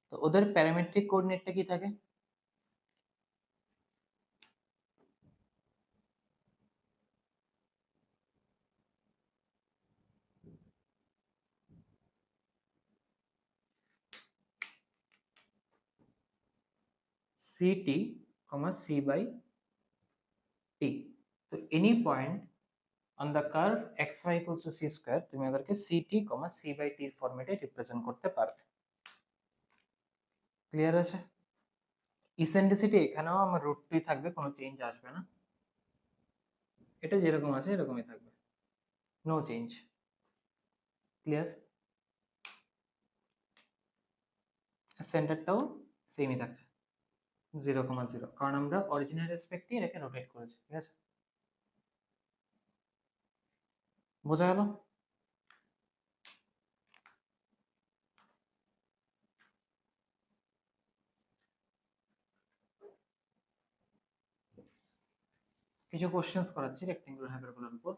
তো ওদের প্যারামেট্রিক কোঅর্ডিনেটটা কি থাকে, ct, c by t। তো any point on the curve xy equals to c square তুমি ওদেরকে ct, c by t এর ফরম্যাটে রিপ্রেজেন্ট করতে পারবে। ক্লিয়ার আছে? ইসেন্ট্রিসিটি এখানেও আমার রুট 2 থাকবে, কোনো চেঞ্জ আসবে না, এটা যেরকম আছে এরকমই থাকবে, নো চেঞ্জ। ক্লিয়ার? সেন্টারটাও সেমই থাকছে 0,0, কারণ আমরা অরিজিনাল রেসপেক্টে এটাকে রোটেট করেছি। ঠিক আছে, বোঝা গেল? কিছু কোশ্চেন্স করাচ্ছি রেক্টেঙ্গুলার হাইপারবোলার উপর।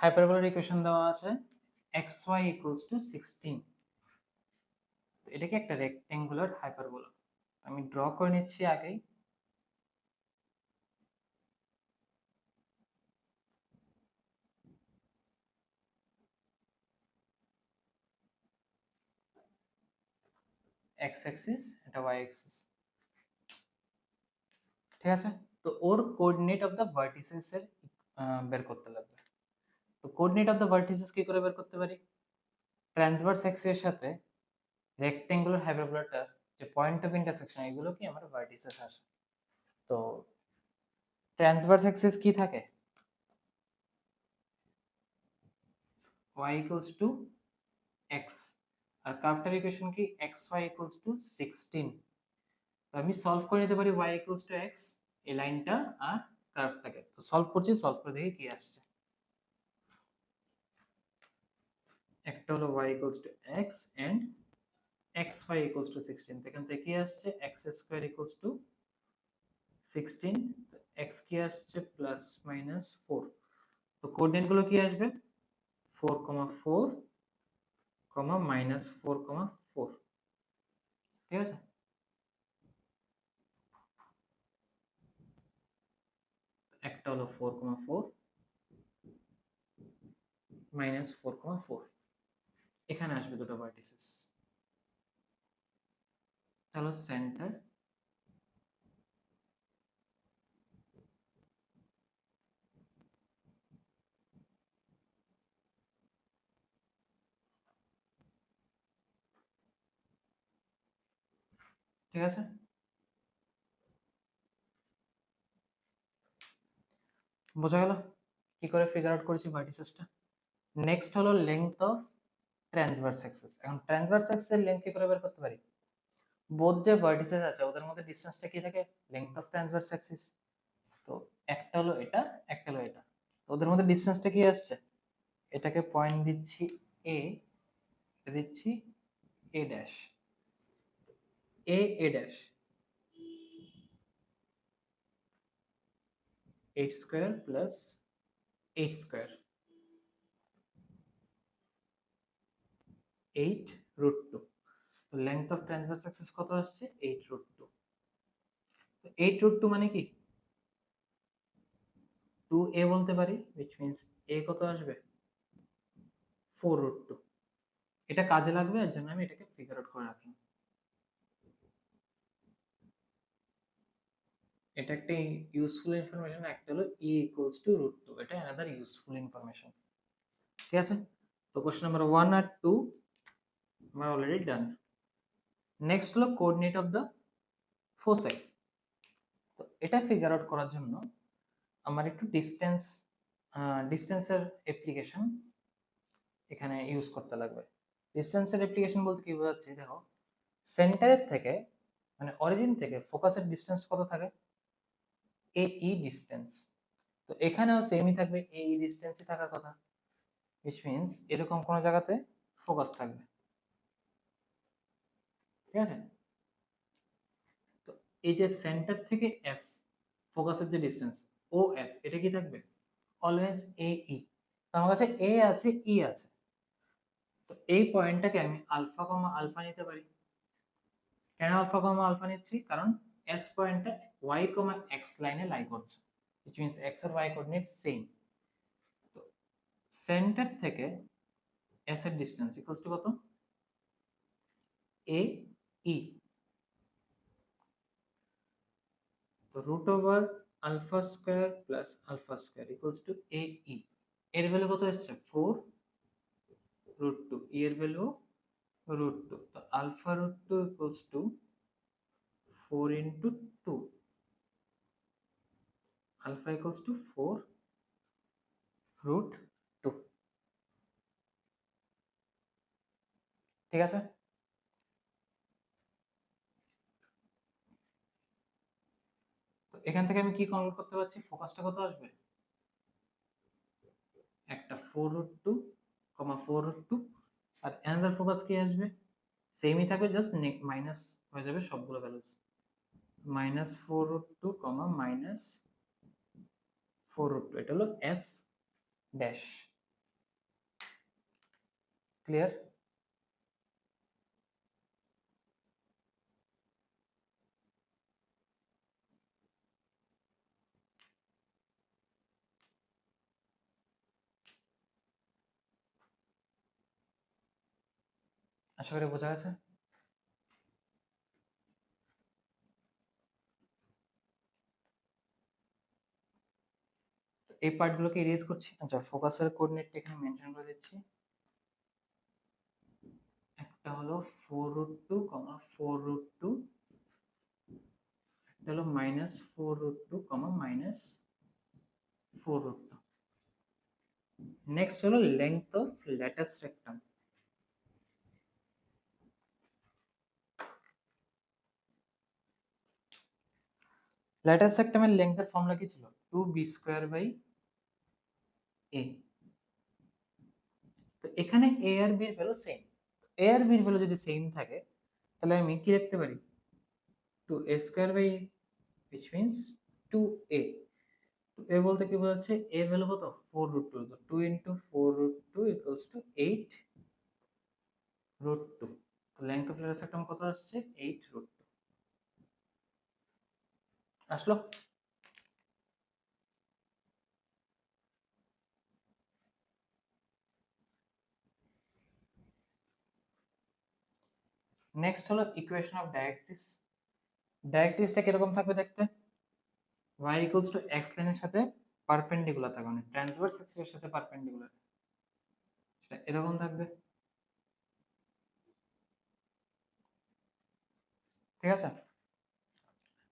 হাইপারবোলার ইকুয়েশন দেওয়া আছে xy ইকুয়ালস টু 16, এটাকে একটা রেক্টেঙ্গুলার হাইপারবোলা আমি ড্র করে নিচ্ছি আগেই। এক্স অ্যাক্সিস, এটা ওয়াই অ্যাক্সিস, ঠিক আছে। তো ওর কোঅর্ডিনেট অফ দ্য ভার্টিসেস এর বের করতে লাগবে। তো কোঅর্ডিনেট অফ দ্য ভার্টিসেস কি করে বের করতে পারি? ট্রান্সভার্স অ্যাক্সিস এর সাথে রেক্টেঙ্গুলার হাইপারবোলাটার যে পয়েন্ট অফ ইন্টারসেকশন এগুলো কি আমার ভার্টিসেস আসে। তো ট্রান্সভার্স অ্যাক্সিস কি থাকে? y equals to x, আর কার্ভটার ইকুয়েশন কি xy equals to 16। তো আমি সলভ করে নিতে পারি y equals to x, এই লাইনটা আর কার্ভটাকে। তো সলভ করছি, সলভ করে দেখি কি আসছে। একটা হলো y equals to x and xy equals to 16, এখান থেকে কি আসছে x square equals to 16, তো x কি আসছে প্লাস মাইনাস 4। তো কোঅর্ডিনেট গুলো কি আসবে 4, 4, মাইনাস 4, 4, ঠিক আছে। একটা হলো 4, 4, মাইনাস 4, 4, এখানে আসবে দুটো ভার্টিসেস। চলো সেন্টার, ঠিক আছে। বোঝা গেল কি করে ফিগার আউট করেছি ভার্টিসেসটা। নেক্সট হলো লেংথ অফ ট্রান্সভার্স অ্যাক্সিস। এখন ট্রান্সভার্স অ্যাক্সিসের লেংথ কি করে বের করতে পারি? বোথ যে ভার্টিসেস আছে ওদের মধ্যে ডিসটেন্সটা কি থাকে? Length of transverse Axis. তো একটা হলো এটা, একটা হলো এটা, ওদের মধ্যে ডিসটেন্সটা কি আসছে? এটাকে পয়েন্ট দিচ্ছি এ, দিচ্ছি A dash, A dash, 8 square plus 8 square, 8 root 2। তো লেংথ অফ ট্রান্সভার্স অ্যাক্সিস কত আসছে? 8 রুট 2। তো 8 রুট 2 মানে কি 2a বলতে পারি, which means a কত আসবে 4 রুট 2। এটা কাজে লাগবে, এর জন্য আমি এটাকে ফিগার আউট করে রাখলাম। এটা একটা ইউজফুল ইনফরমেশন, একটা হলো e equals to root 2, এটা another ইউজফুল ইনফরমেশন, ঠিক আছে। তো কোশ্চেন নাম্বার 1 আর 2 আমরা অলরেডি ডান। নেক্সট হলো কোঅর্ডিনেট অফ দ্য ফোসাই। তো এটা ফিগার আউট করার জন্য আমার একটু ডিস্টেন্সের অ্যাপ্লিকেশন এখানে ইউজ করতে লাগবে। ডিস্টেন্সের অ্যাপ্লিকেশন বলতে কি বোঝাচ্ছি, দেখো সেন্টারের থেকে মানে অরিজিন থেকে ফোকাসের ডিস্টেন্স কত থাকে? AE distance. তো এখানেও সেমই থাকবে, AE ডিস্টেন্সই থাকার কথা, which means এরকম কোন জায়গাতে ফোকাস থাকবে, ঠিক আছে। তো এই যে সেন্টার থেকে S ফোকাসের যে ডিস্টেন্স OS, এটা কি থাকবে অলওয়েজ AE। তো আমার কাছে A আছে, E আছে, তো এই পয়েন্টটাকে আমি আলফা কমা আলফা নিতে পারি। কেন আলফা কমা আলফা নিচ্ছি? কারণ S পয়েন্টটা y কমা x লাইনে লাই করছে, which means x আর y কোঅর্ডিনেট সেম। তো সেন্টার থেকে S এর ডিসটেন্স ইকুয়ালস টু কত? AE। তো root over alpha square plus alpha square equals to AE। এর ভ্যালু কত আসছে 4 রুট 2, E এর ভ্যালু রুট 2। তো alpha root 2 equals to 4 into 2, alpha equals to 4 root 2, ঠিক আছে। তো এখান থেকে আমি কি কনভার্ট করতে পারছি? ফোকাসটা কত আসবে? একটা 4 রুট 2, 4 রুট 2, আর অ্যানাদার ফোকাস কি আসবে? সেমই থাকবে, জাস্ট মাইনাস হয়ে যাবে সবগুলো values. Minus 4 root 2, minus 4 root 2, এটা হলো S ড্যাশ। ক্লিয়ার? আশা করি বোঝা গেছে। এই পার্টগুলোকে ইরেজ করছি। আচ্ছা, ফোকাসের কোঅর্ডিনেটটা এখানে মেনশন করে দিচ্ছি। একটা হলো 4√2, 4√2, একটা হলো -4√2, -4√2। নেক্সট হলো length of latus rectum. Latus রেক্টামের লেংথের ফর্মুলা কি ছিল? 2b²/a। তো এখানে a আর b এর ভ্যালু সেম। a আর b এর ভ্যালু যদি সেম থাকে তাহলে আমি কি লিখতে পারি? 2a²/a, which means 2a। a বলতে কি বোঝাচ্ছে? a এর ভ্যালু কত? 4√2। তো 2 * 4√2 = 8√2। তো লেংথ অফ ল্যাটাস রেক্টাম কত আসছে? 8√2 আসলো। নেক্সট হলো ইকুয়েশন অফ ডাইরেক্ট্রিক্স। ডাইরেক্ট্রিক্সটা কিরকম থাকবে দেখতে? y = x লাইনের সাথে পারপেন্ডিকুলার থাকবে, মানে ট্রান্সভার্স অ্যাক্সিসের সাথে পারপেন্ডিকুলার, সেটা এরকম থাকবে। ঠিক আছে?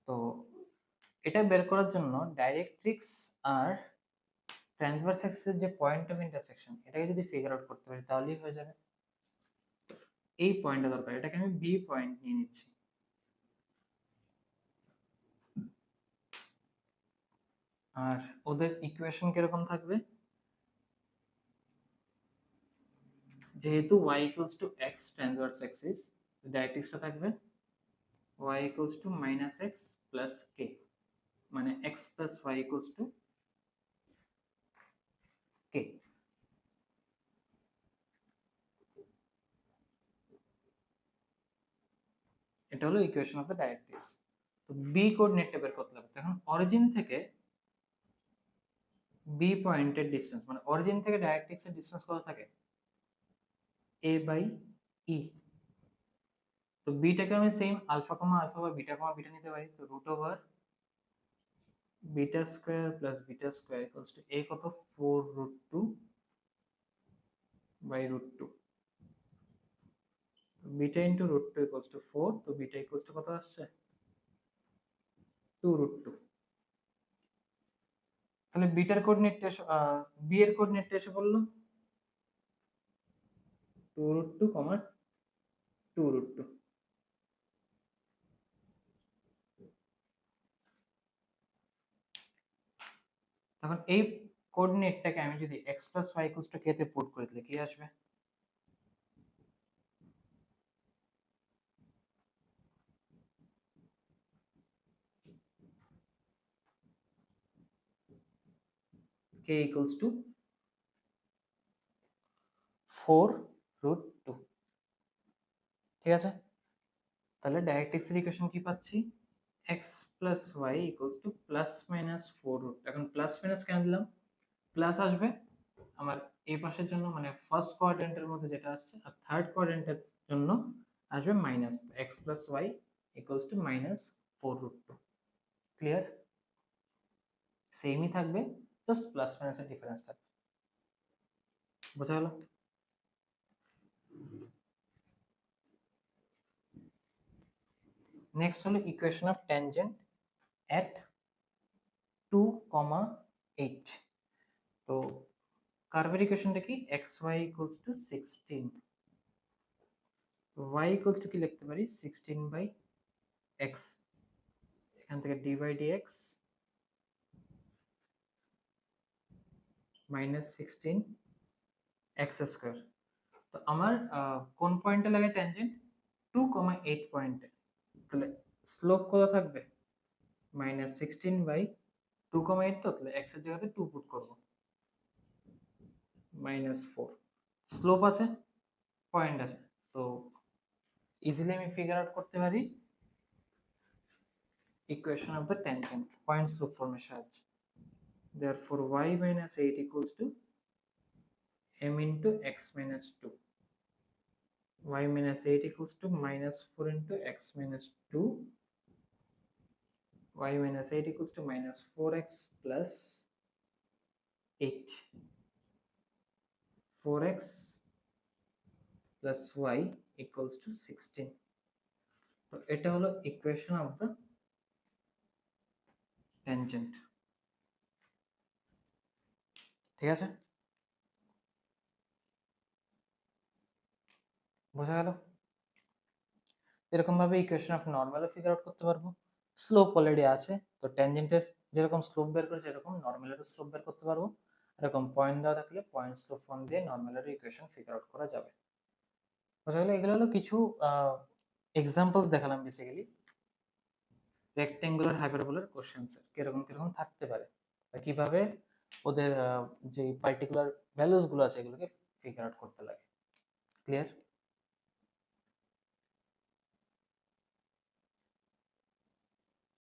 তো এটা বের করার জন্য ডাইরেক্ট্রিক্স আর ট্রান্সভার্স অ্যাক্সিসের যে পয়েন্ট অফ ইন্টারসেকশন, এটাকে যদি ফিগার আউট করতে পারি তাহলেই হয়ে যাবে। এই পয়েন্টটা দরকার, এটাকে আমি বি পয়েন্ট নিয়ে নিচ্ছি। আর ওদের ইকুয়েশন কিরকম থাকবে? যেহেতু y = x ট্রান্সভার্স অ্যাক্সিস, ডাইরেক্ট্রিক্সটা থাকবে y = -x + k, মানে x + y = k। এটা হলো ইকুয়েশন অফ দ্য ডাইরেক্ট্রিক্স। তো বি কোঅর্ডিনেটটা বের করতে হবে। এখন অরিজিন থেকে বি পয়েন্টের ডিসটেন্স, মানে অরিজিন থেকে ডাইরেক্ট্রিক্সের ডিসটেন্স কত থাকে? a/e। তো বিটাকে আমি সেম আলফা কমা আলফা বা বিটা কমা বিটা নিতে পারি। তো √β² + β² a কত? 4√2/√2। Beta into √2 = 4। তো বিটা কত আসছে? 2√2। তাহলে বিটার কোঅর্ডিনেটটা বি এর কোঅর্ডিনেটটা এসে পড়লো 2√2, 2√2। তখন এই কোঅর্ডিনেটটাকে আমি যদি x + y = k তে পুট করে দিলে কি আসবে? k = 4√2। ঠিক আছে? তাহলে ডাইরেক্ট্রিক্সের ইকুয়েশন কি পাচ্ছি? x + y = ±4√2। এখন প্লাস মাইনাস কেন দিলাম? প্লাস আসবে আমার এই পাশের জন্য, মানে ফার্স্ট কোয়াড্রেন্টের মধ্যে যেটা আসছে, আর থার্ড কোয়াড্রেন্টের জন্য আসবে মাইনাস। x + y = -4√2। ক্লিয়ার? সেমই থাকবে, জাস্ট প্লাস মাইনাসের ডিফারেন্স থাকবে। বোঝা গেল? নেক্সট হলো ইকুয়েশন অফ ট্যানজেন্ট এট 2, 8। তো কার্ভের ইকুয়েশনটা কি? xy = 16। y কি লিখতে পারি? 16/x। এখান থেকে d/dx -16x²। তো আমার কোন পয়েন্টে লাগে ট্যানজেন্ট? 2, 8 পয়েন্টে। তাহলে স্লোপ কত থাকবে? -16/2, 8। তো তাহলে x এর জায়গাতে 2 পুট করব, -4। স্লোপ আছে পয়েন্ট আছে, তো ইজিলি আমি ফিগার আউট করতে পারি equation of the tangent points group ফর্মের সাহায্যে। therefore y minus 8 equals to m into x minus 2, y minus 8 equals to minus 4 into x minus 2, y minus 8 equals to minus 4x plus 8, 4x plus y equals to 16. তো এটা হলো ইকুয়েশন অফ দ্য ট্যানজেন্ট। ঠিক আছে, বোঝা গেল? এরকম ভাবে ইকুয়েশন অফ নর্মালও ফিগার আউট করতে পারবো। স্লোপ অলরেডি আছে, তো ট্যানজেন্টের যেরকম স্লোপ বের করেছে এরকম নর্মালেরও স্লোপ বের করতে পারবো। এরকম পয়েন্ট দেওয়া থাকলে পয়েন্ট স্লোপ ফর্ম দিয়ে নর্মালেরও ইকুয়েশন ফিগার আউট করা যাবে। বোঝা গেল? এগুলো হলো কিছু এক্সাম্পলস দেখালাম বেসিক্যালি রেক্টেঙ্গুলার হাইপারবোলার কোশ্চেন্সের কিরকম কিরকম থাকতে পারে বা কিভাবে ওদের যে পার্টিকুলার ভ্যালুস গুলো আছে এগুলোকে ফিগার আউট করতে লাগে। ক্লিয়ার?